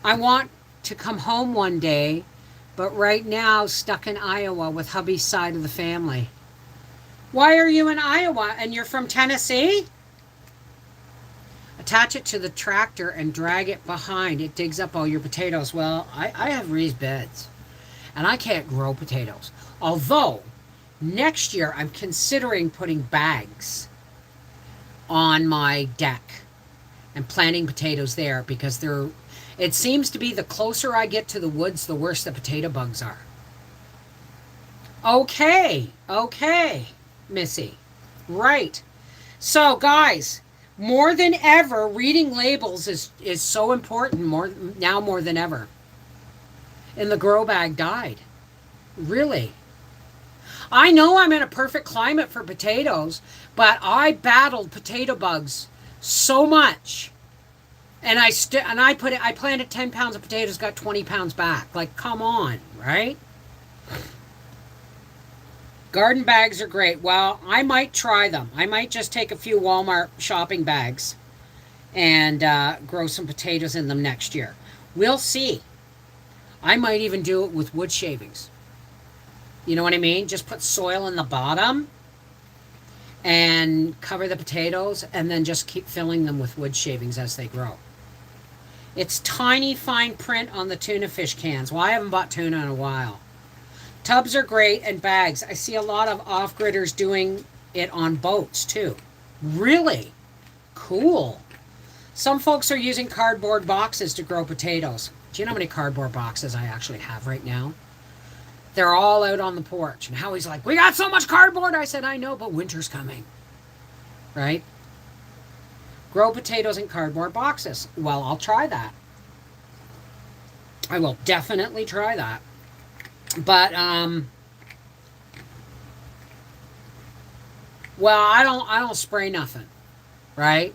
Speaker 1: I want to come home one day, but right now stuck in Iowa with hubby's side of the family. Why are you in Iowa and you're from Tennessee? Attach it to the tractor and drag it behind. It digs up all your potatoes. Well, I have raised beds and I can't grow potatoes. Although next year I'm considering putting bags on my deck and planting potatoes there because it seems to be the closer I get to the woods, the worse the potato bugs are. Okay, Missy. Right. So, guys, more than ever, reading labels is so important, more than ever. And the grow bag died. Really. I know I'm in a perfect climate for potatoes, but I battled potato bugs so much. And I planted 10 pounds of potatoes, got 20 pounds back. Like, come on, right? Garden bags are great. Well, I might try them. I might just take a few Walmart shopping bags and grow some potatoes in them next year. We'll see. I might even do it with wood shavings. You know what I mean? Just put soil in the bottom and cover the potatoes and then just keep filling them with wood shavings as they grow. It's tiny fine print on the tuna fish cans. Well, I haven't bought tuna in a while. Tubs are great and bags. I see a lot of off-gridders doing it on boats too. Really? Cool. Some folks are using cardboard boxes to grow potatoes. Do you know how many cardboard boxes I actually have right now? They're all out on the porch. And Howie's like, we got so much cardboard. I said, I know, but winter's coming. Right? Grow potatoes in cardboard boxes. Well, I'll try that. I will definitely try that. But, well, I don't spray nothing. Right?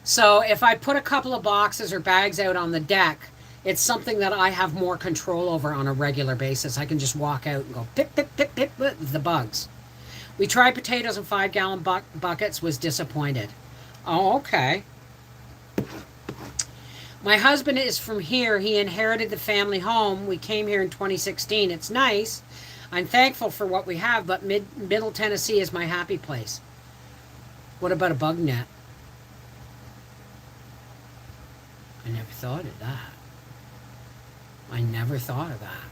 Speaker 1: So if I put a couple of boxes or bags out on the deck, it's something that I have more control over on a regular basis. I can just walk out and go pick, pick, pick, pick, the bugs. We tried potatoes in 5-gallon buckets, was disappointed. Oh, okay. My husband is from here. He inherited the family home. We came here in 2016. It's nice. I'm thankful for what we have, but Middle Tennessee is my happy place. What about a bug net? I never thought of that. I never thought of that.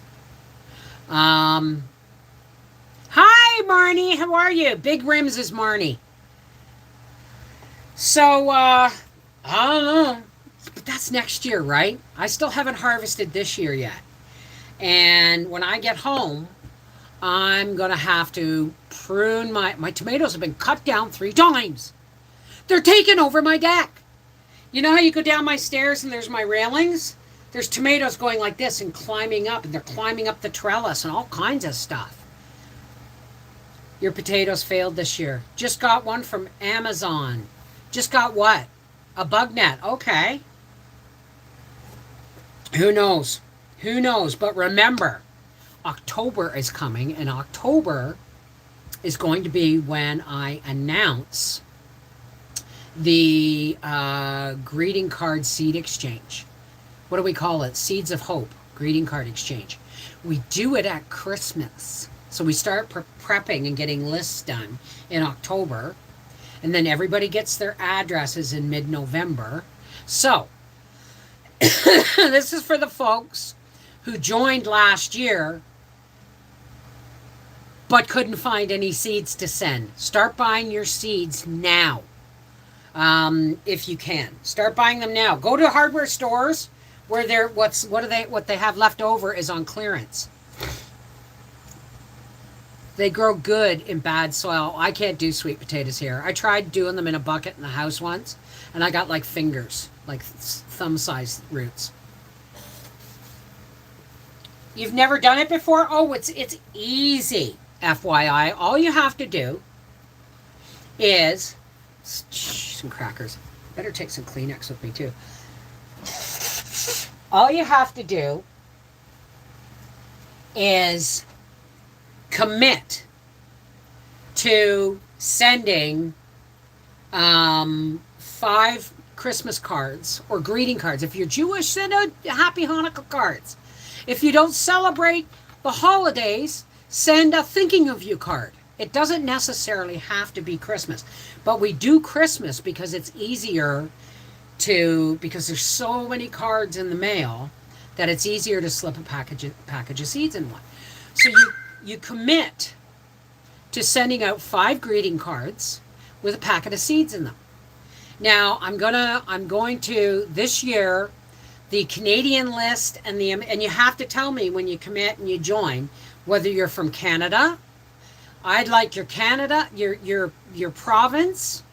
Speaker 1: Hi, Marnie. How are you? Big Rims is Marnie. So, I don't know. But that's next year, right? I still haven't harvested this year yet. And when I get home, I'm going to have to prune my tomatoes have been cut down 3 times. They're taking over my deck. You know how you go down my stairs and there's my railings? There's tomatoes going like this and climbing up, and they're climbing up the trellis and all kinds of stuff. Your potatoes failed this year. Just got one from Amazon. Just got what? A bug net. Okay. Who knows? Who knows? But remember, October is coming, and October is going to be when I announce the greeting card seed exchange. What do we call it? Seeds of Hope greeting card exchange. We do it at Christmas. So we start prepping and getting lists done in October. And then everybody gets their addresses in mid-November. So this is for the folks who joined last year but couldn't find any seeds to send. Start buying your seeds now. If you can. Start buying them now. Go to hardware stores where they're what they have left over is on clearance. They grow good in bad soil. I can't do sweet potatoes here. I tried doing them in a bucket in the house once, and I got like fingers, like thumb-sized roots. You've never done it before? Oh, it's easy. FYI, all you have to do is some crackers. Better take some Kleenex with me too. All you have to do is commit to sending 5 Christmas cards or greeting cards. If you're Jewish, send out Happy Hanukkah cards. If you don't celebrate the holidays, send a thinking of you card. It doesn't necessarily have to be Christmas, but we do Christmas because it's easier because there's so many cards in the mail that it's easier to slip a package of seeds in one. So you commit to sending out 5 greeting cards with a packet of seeds in them. Now I'm going to this year the Canadian list and you have to tell me when you commit and you join whether you're from Canada. I'd like your Canada, your province,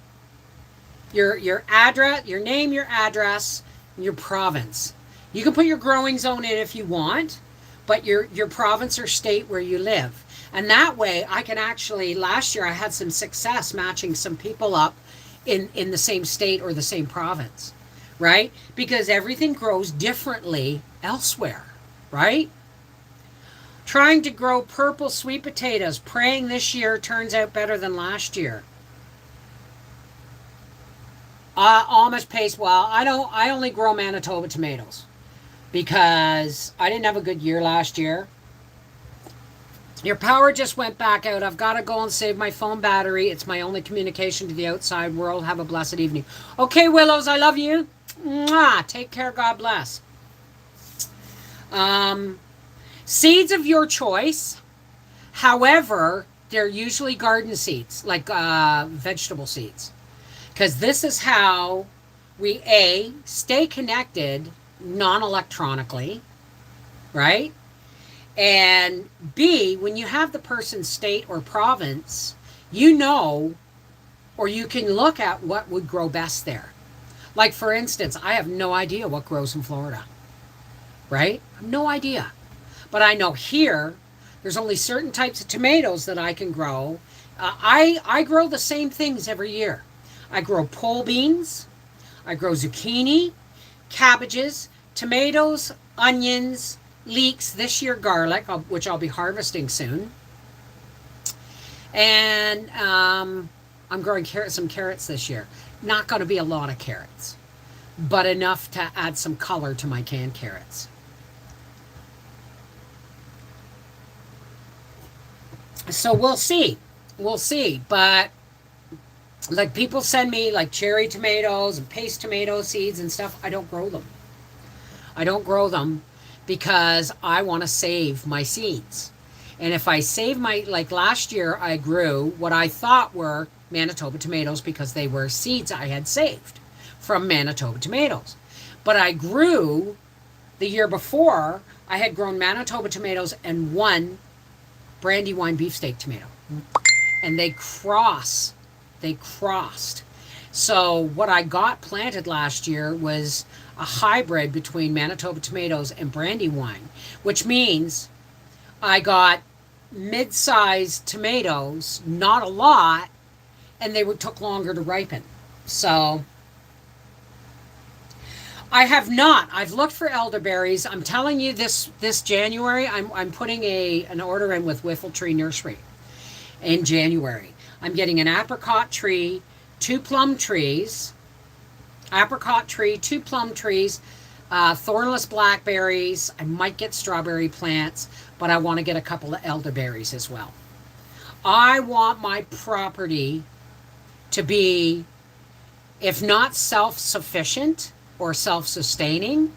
Speaker 1: your address, your name, your address, your province. You can put your growing zone in if you want, but your province or state where you live. And that way I can actually, last year I had some success matching some people up in the same state or the same province, right? Because everything grows differently elsewhere, right? Trying to grow purple sweet potatoes, praying this year turns out better than last year. Amish paste, well, I only grow Manitoba tomatoes. because I didn't have a good year last year. Your power just went back out. I've got to go and save my phone battery. It's my only communication to the outside world. Have a blessed evening. Okay, Willows, I love you. Mwah. Take care. God bless. Seeds of your choice. However, they're usually garden seeds, like vegetable seeds. Because this is how we, A, stay connected non-electronically, right? And B, when you have the person's state or province, you know, or you can look at what would grow best there. Like, for instance, I have no idea what grows in Florida, right? I have no idea. But I know here, there's only certain types of tomatoes that I can grow. I grow the same things every year. I grow pole beans, I grow zucchini, cabbages, tomatoes, onions, leeks, this year garlic, which I'll be harvesting soon. And I'm growing some carrots this year. Not going to be a lot of carrots, but enough to add some color to my canned carrots. So we'll see. We'll see. But like people send me like cherry tomatoes and paste tomato seeds and stuff. I don't grow them. I don't grow them because I want to save my seeds. And if I save my, like last year, I grew what I thought were Manitoba tomatoes because they were seeds I had saved from Manitoba tomatoes. But I grew the year before, I had grown Manitoba tomatoes and one Brandywine beefsteak tomato. And they crossed. So what I got planted last year was a hybrid between Manitoba tomatoes and Brandywine, which means I got mid-sized tomatoes, not a lot, and they took longer to ripen. So I have not. I've looked for elderberries. I'm telling you, this January, I'm putting an order in with Whiffletree Nursery in January. I'm getting an apricot tree, 2 plum trees, thornless blackberries. I might get strawberry plants, but I want to get a couple of elderberries as well. I want my property to be, if not self-sufficient or self-sustaining,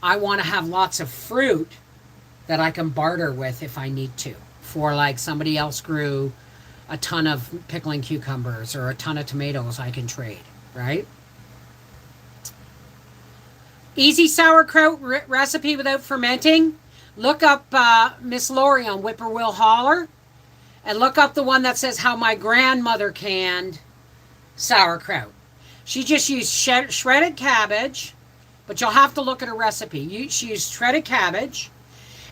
Speaker 1: I want to have lots of fruit that I can barter with if I need to. For like somebody else grew a ton of pickling cucumbers or a ton of tomatoes, I can trade, right? Easy sauerkraut recipe without fermenting. Look up Miss Lori on Whippoorwill Holler and look up the one that says how my grandmother canned sauerkraut. She just used shredded cabbage, but you'll have to look at her recipe. She used shredded cabbage,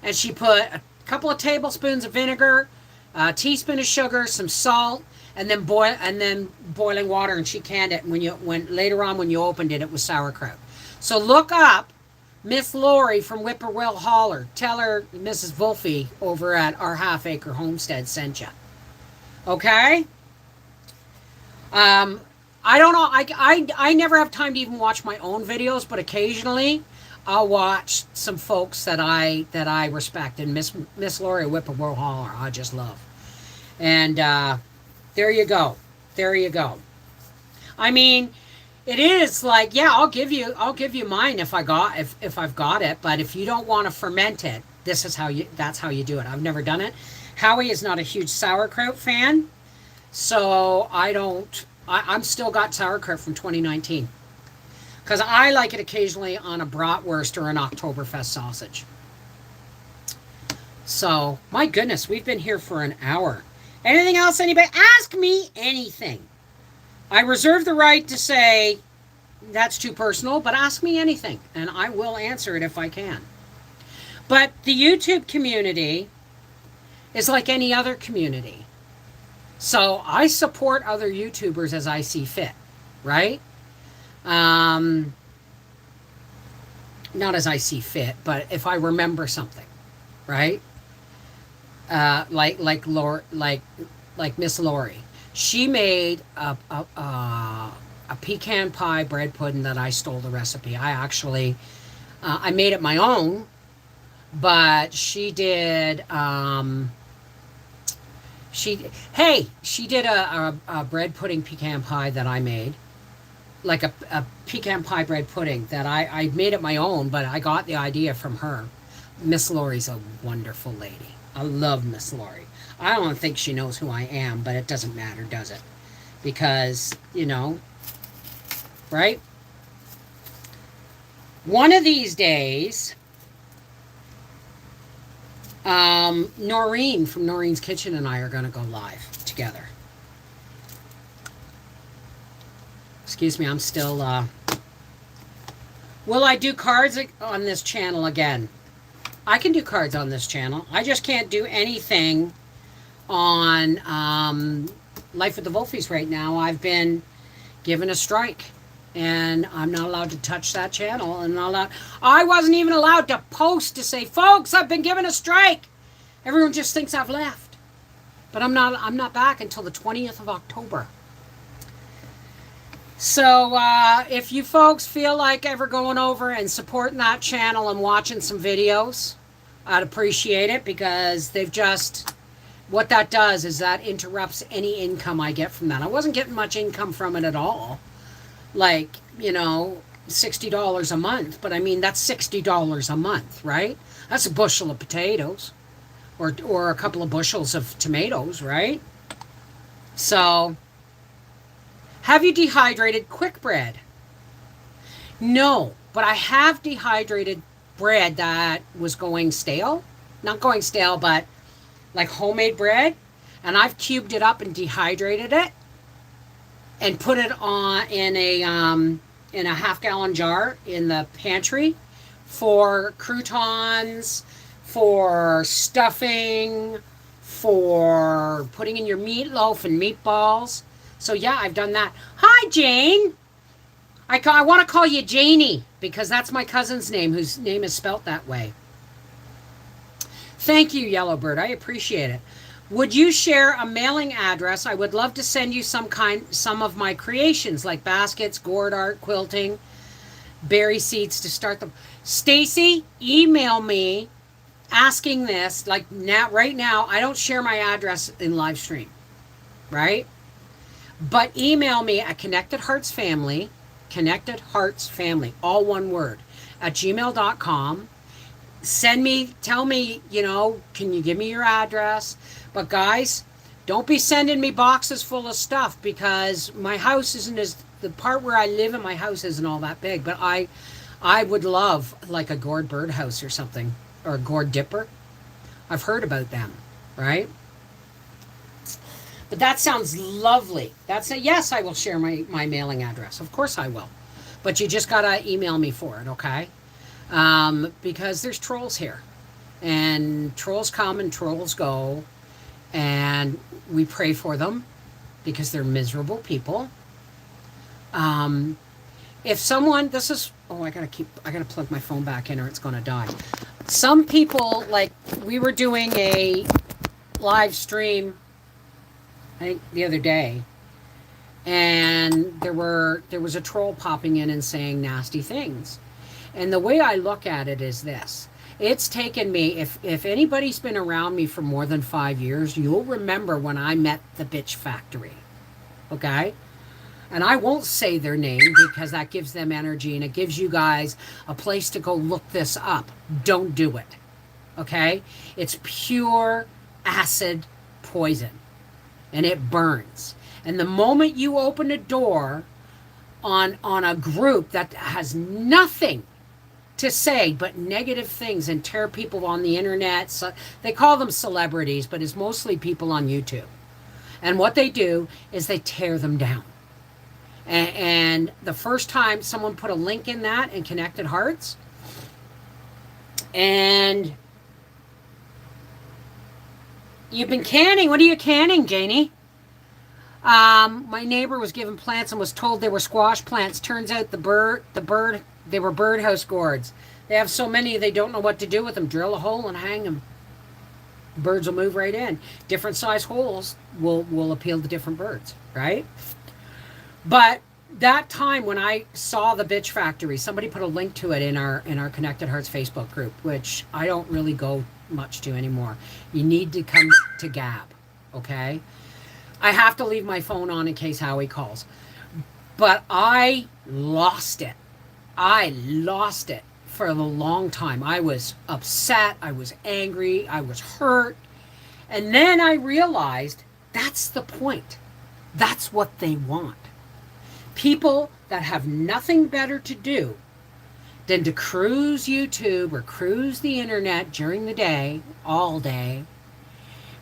Speaker 1: and she put a couple of tablespoons of vinegar, a teaspoon of sugar, some salt, and then boiling water, and she canned it. And later on when you opened it, it was sauerkraut. So look up Miss Lori from Whippoorwill Holler. Tell her Mrs. Wolfie over at our Half Acre Homestead sent you. Okay? I don't know. I never have time to even watch my own videos, but occasionally I'll watch some folks that I respect, and Miss Lori Whippoorwill Holler I just love. And there you go. There you go. I mean, it is like, yeah, I'll give you mine if I've got it, but if you don't want to ferment it, that's how you do it. I've never done it. Howie is not a huge sauerkraut fan, so I'm still got sauerkraut from 2019. Because I like it occasionally on a bratwurst or an Oktoberfest sausage. So, my goodness, we've been here for an hour. Anything else, anybody? Ask me anything. I reserve the right to say, that's too personal, but ask me anything, and I will answer it if I can. But the YouTube community is like any other community. So I support other YouTubers as I see fit, right? Not as I see fit, but if I remember something, right? Like Miss Lori, she made a pecan pie bread pudding that I stole the recipe. I actually I made it my own, but she did. She did a bread pudding pecan pie that I made, like a pecan pie bread pudding that I made it my own, but I got the idea from her. Miss Lori's a wonderful lady. I love Miss Lori. I don't think she knows who I am, but it doesn't matter, does it? Because, you know, right? One of these days, Noreen from Noreen's Kitchen and I are going to go live together. Excuse me, I'm still, will I do cards on this channel again? I can do cards on this channel. I just can't do anything on Life with the Wolfies right now. I've been given a strike, and I'm not allowed to touch that channel. And I wasn't even allowed to post to say, folks, I've been given a strike. Everyone just thinks I've left. But I'm not back until the 20th of October. So if you folks feel like ever going over and supporting that channel and watching some videos, I'd appreciate it, because they've just, what that does is that interrupts any income I get from that. I wasn't getting much income from it at all. Like, you know, $60 a month. But I mean, that's $60 a month, right? That's a bushel of potatoes. Or a couple of bushels of tomatoes, right? So, have you dehydrated quick bread? No, but I have dehydrated bread that was going stale. Not going stale, but like homemade bread. And I've cubed it up and dehydrated it and put it on in a half-gallon jar in the pantry for croutons, for stuffing, for putting in your meatloaf and meatballs. So yeah, I've done that. Hi, Jane. I want to call you Janie because that's my cousin's name, whose name is spelt that way. Thank you, Yellowbird. I appreciate it. Would you share a mailing address? I would love to send you some of my creations, like baskets, gourd art, quilting, berry seeds to start them. Stacy, email me asking this. Like right now, I don't share my address in live stream, right? But email me at Connected Hearts Family, all one word, at gmail.com. Send me, tell me, you know, can you give me your address? But guys, don't be sending me boxes full of stuff, because my house isn't the part where I live in my house isn't all that big. But I would love like a gourd birdhouse or something, or a gourd dipper. I've heard about them, right? But that sounds lovely. Yes, I will share my mailing address. Of course I will. But you just got to email me for it, okay? Because there's trolls here. And trolls come and trolls go. And we pray for them because they're miserable people. If someone, I gotta plug my phone back in or it's gonna die. Some people, like, we were doing a live stream, I think the other day, and there was a troll popping in and saying nasty things. And the way I look at it is this. It's taken me, if anybody's been around me for more than 5 years, you'll remember when I met the bitch factory. Okay? And I won't say their name because that gives them energy and it gives you guys a place to go look this up. Don't do it. Okay? It's pure acid poison. And it burns. And the moment you open a door on a group that has nothing to say but negative things and tear people on the internet, so they call them celebrities, but it's mostly people on YouTube. And what they do is they tear them down. And the first time someone put a link in that in Connected Hearts, and you've been canning. What are you canning, Janie? My neighbor was given plants and was told they were squash plants. Turns out they were birdhouse gourds. They have so many they don't know what to do with them. Drill a hole and hang them. Birds will move right in. Different size holes will appeal to different birds, right? But that time when I saw the Bitch Factory, somebody put a link to it in our Connected Hearts Facebook group, which I don't really go much to anymore. You need to come to Gab, okay? I have to leave my phone on in case Howie calls. But I lost it. I lost it for a long time. I was upset. I was angry. I was hurt. And then I realized that's the point. That's what they want. People that have nothing better to do than to cruise YouTube or cruise the internet during the day, all day,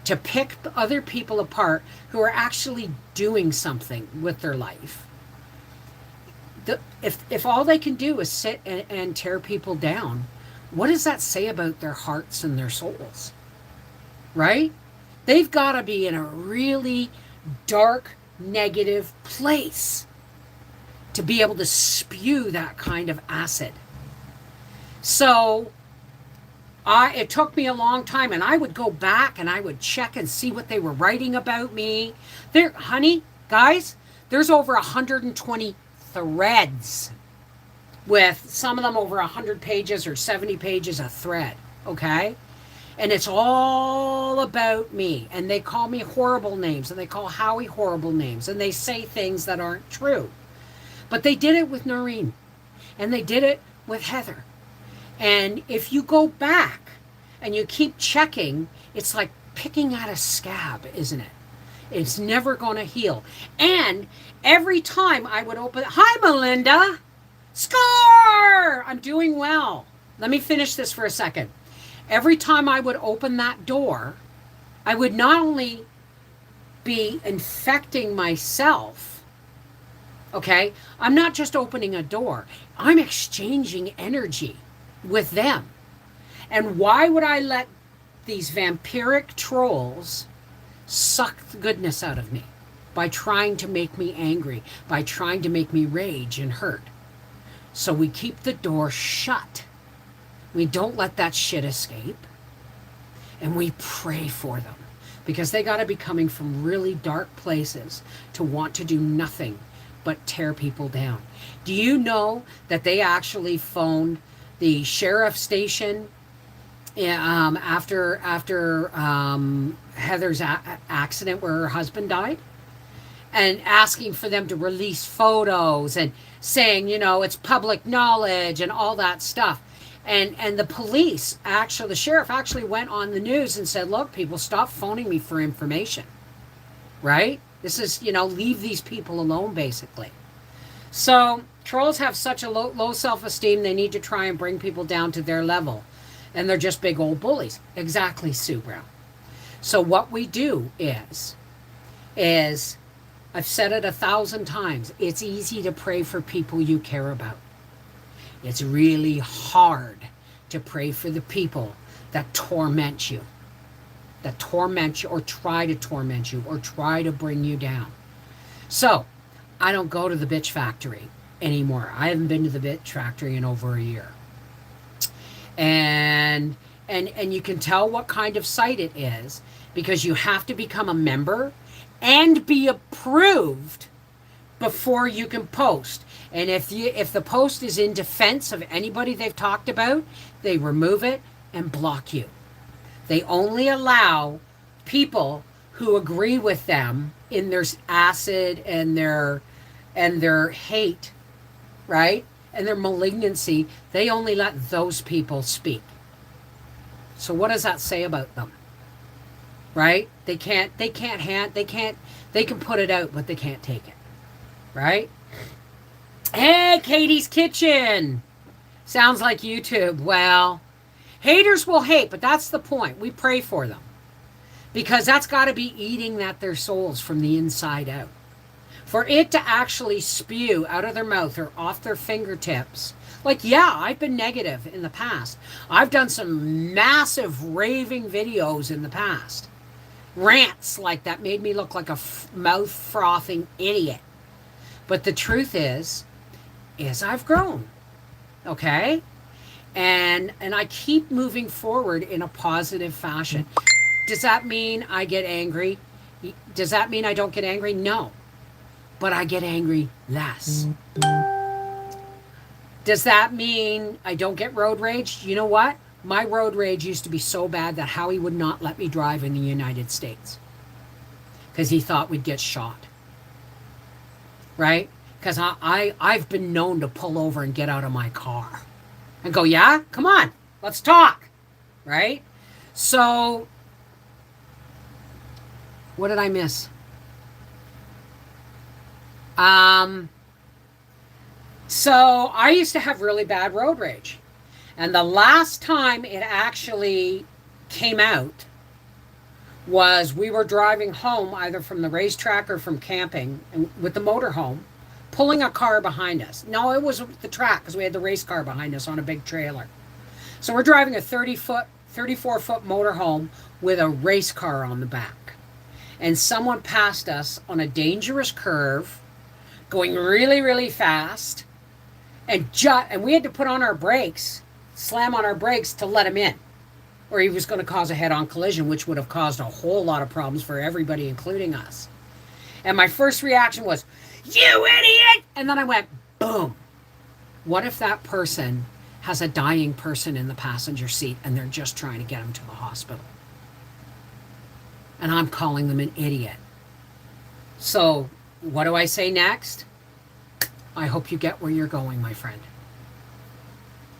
Speaker 1: to pick other people apart who are actually doing something with their life. If all they can do is sit and tear people down, what does that say about their hearts and their souls? Right? They've got to be in a really dark, negative place to be able to spew that kind of acid. So it took me a long time, and I would go back and I would check and see what they were writing about me. Honey, guys, there's over 120 threads with some of them over 100 pages or 70 pages a thread, okay? And it's all about me. And they call me horrible names, and they call Howie horrible names, and they say things that aren't true. But they did it with Noreen, and they did it with Heather. And if you go back and you keep checking, it's like picking at a scab, isn't it? It's never going to heal. And every time I would open, hi, Melinda, score! I'm doing well. Let me finish this for a second. Every time I would open that door, I would not only be infecting myself, okay? I'm not just opening a door. I'm exchanging energy with them. And why would I let these vampiric trolls suck the goodness out of me by trying to make me angry, by trying to make me rage and hurt? So we keep the door shut. We don't let that shit escape. And we pray for them, because they got to be coming from really dark places to want to do nothing but tear people down. Do you know that they actually phoned the sheriff's station after Heather's accident where her husband died, and asking for them to release photos and saying, you know, it's public knowledge and all that stuff. And the police, actually, the sheriff actually went on the news and said, look, people, stop phoning me for information, right? This is, you know, leave these people alone, basically. So trolls have such a low self-esteem, they need to try and bring people down to their level. And they're just big old bullies. Exactly, Sue Brown. So what we do is I've said it 1,000 times, it's easy to pray for people you care about. It's really hard to pray for the people that torment you, or try to torment you, or try to bring you down. So I don't go to the Bitch Factory anymore. I haven't been to the Bitch Factory in over a year. And you can tell what kind of site it is, because you have to become a member and be approved before you can post. And if the post is in defense of anybody they've talked about, they remove it and block you. They only allow people who agree with them in their acid and their hate, right? And their malignancy. They only let those people speak. So what does that say about them? Right? They can put it out, but they can't take it. Right? Hey, Katie's Kitchen. Sounds like YouTube. Well, haters will hate, but that's the point. We pray for them, because that's got to be eating at their souls from the inside out. For it to actually spew out of their mouth or off their fingertips. Like, yeah, I've been negative in the past. I've done some massive raving videos in the past. Rants like that made me look like a mouth frothing idiot. But the truth is I've grown. Okay? And I keep moving forward in a positive fashion. Does that mean I get angry? Does that mean I don't get angry? No. but I get angry less. Does that mean I don't get road rage? You know what? My road rage used to be so bad that Howie would not let me drive in the United States because he thought we'd get shot. Right? Because I've been known to pull over and get out of my car and go, yeah, come on, let's talk. Right? So, what did I miss? So I used to have really bad road rage. And the last time it actually came out was we were driving home either from the racetrack or from camping and with the motorhome, pulling a car behind us. No, it was the track because we had the race car behind us on a big trailer. So we're driving a 34-foot motorhome with a race car on the back. And someone passed us on a dangerous curve, going really, really fast. And we had to put on our brakes, slam on our brakes to let him in. Or he was going to cause a head-on collision, which would have caused a whole lot of problems for everybody, including us. And my first reaction was, you idiot! And then I went, boom. What if that person has a dying person in the passenger seat and they're just trying to get him to the hospital? And I'm calling them an idiot. So, what do I say next? I hope you get where you're going, my friend.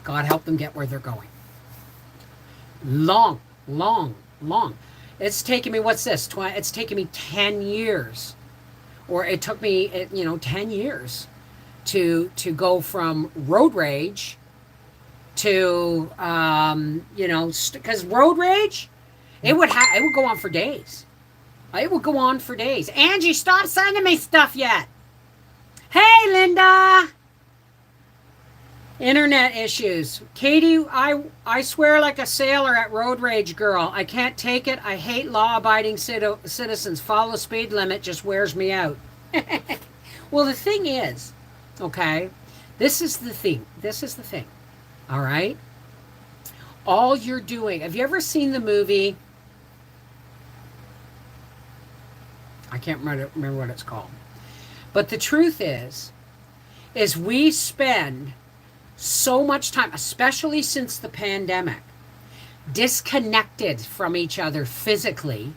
Speaker 1: God help them get where they're going. Long. It's taken me, what's this? It's taken me 10 years. Or it took me, 10 years to go from road rage to, because road rage, it would go on for days. It would go on for days. Angie, stop sending me stuff yet. Hey, Linda. Internet issues. Katie, I swear like a sailor at road rage, girl. I can't take it. I hate law-abiding citizens. Follow speed limit just wears me out. Well, the thing is, okay, this is the thing. All right? All you're doing, have you ever seen the movie? I can't remember what it's called. But the truth is we spend so much time, especially since the pandemic, disconnected from each other physically,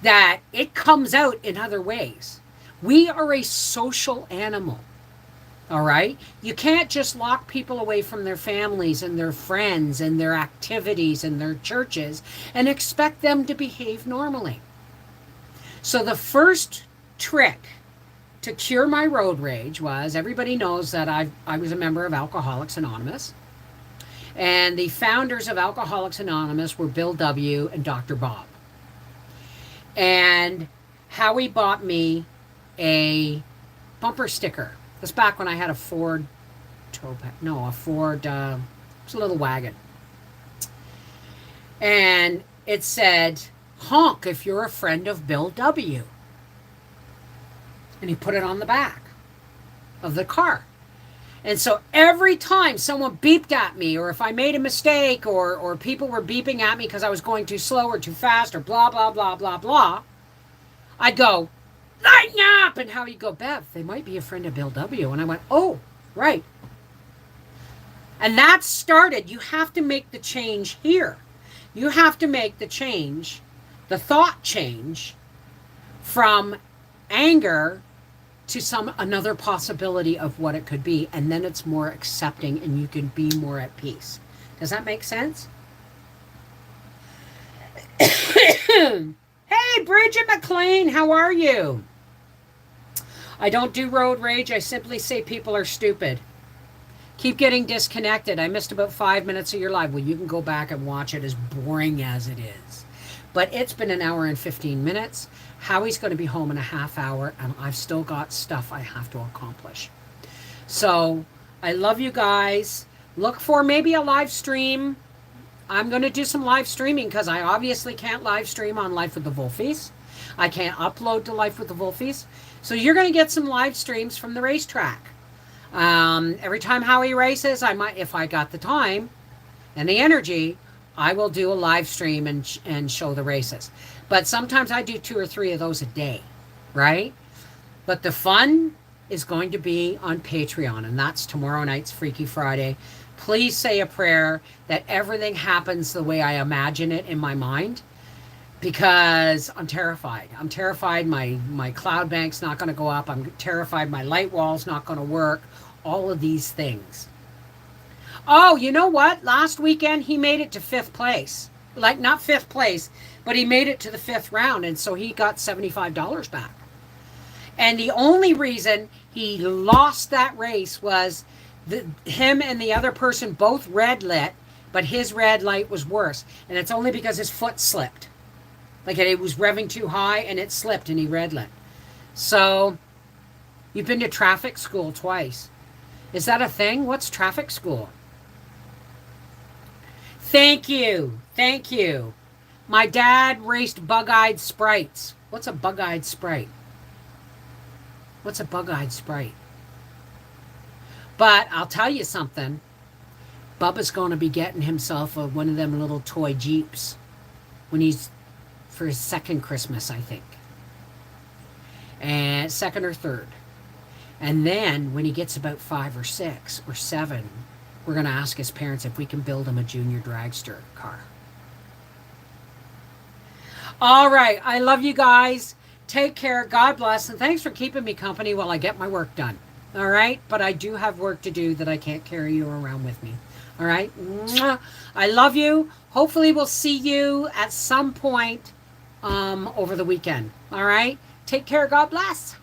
Speaker 1: that it comes out in other ways. We are a social animal, all right? You can't just lock people away from their families and their friends and their activities and their churches and expect them to behave normally. So the first trick to cure my road rage was, everybody knows that I was a member of Alcoholics Anonymous. And the founders of Alcoholics Anonymous were Bill W. and Dr. Bob. And Howie bought me a bumper sticker. This back when I had a Ford it was a little wagon. And it said, honk if you're a friend of Bill W. And he put it on the back of the car. And so every time someone beeped at me, or if I made a mistake, or people were beeping at me because I was going too slow or too fast or blah, blah, blah, blah, blah, I'd go, lighten up! And Howie'd go, Bev, they might be a friend of Bill W. And I went, oh, right. And that started, you have to make the change here. You have to make the change, the thought change, from anger to another possibility of what it could be, and then it's more accepting and you can be more at peace. Does that make sense? Hey, Bridget McLean, how are you? I don't do road rage. I simply say people are stupid. Keep getting disconnected. I missed about 5 minutes of your live. Well, you can go back and watch it, as boring as it is. But it's been an hour and 15 minutes. Howie's going to be home in a half hour, and I've still got stuff I have to accomplish. So I love you guys. Look for maybe a live stream. I'm going to do some live streaming because I obviously can't live stream on Life with the Wolfies. I can't upload to Life with the Wolfies. So you're going to get some live streams from the racetrack. Every time Howie races, I might, if I got the time and the energy, I will do a live stream and show the races. But sometimes I do 2 or 3 of those a day, right? But the fun is going to be on Patreon, and that's tomorrow night's Freaky Friday. Please say a prayer that everything happens the way I imagine it in my mind, because I'm terrified. I'm terrified my cloud bank's not going to go up. I'm terrified my light wall's not going to work. All of these things. Oh, you know what? Last weekend he made it to 5th place. Like, not 5th place, but he made it to the 5th round, and so he got $75 back. And the only reason he lost that race was him and the other person both red lit, but his red light was worse. And it's only because his foot slipped. Like, it was revving too high and it slipped and he red lit. So, you've been to traffic school twice. Is that a thing? What's traffic school? Thank you. Thank you. My dad raced bug-eyed sprites. What's a bug-eyed sprite? What's a bug-eyed sprite? But I'll tell you something. Bubba's going to be getting himself one of them little toy Jeeps when he's for his second Christmas, I think. And second or third. And then when he gets about 5 or 6 or 7, we're going to ask his parents if we can build him a junior dragster car. All right. I love you guys. Take care. God bless. And thanks for keeping me company while I get my work done. All right? But I do have work to do that I can't carry you around with me. All right? Mwah. I love you. Hopefully we'll see you at some point over the weekend. All right? Take care. God bless.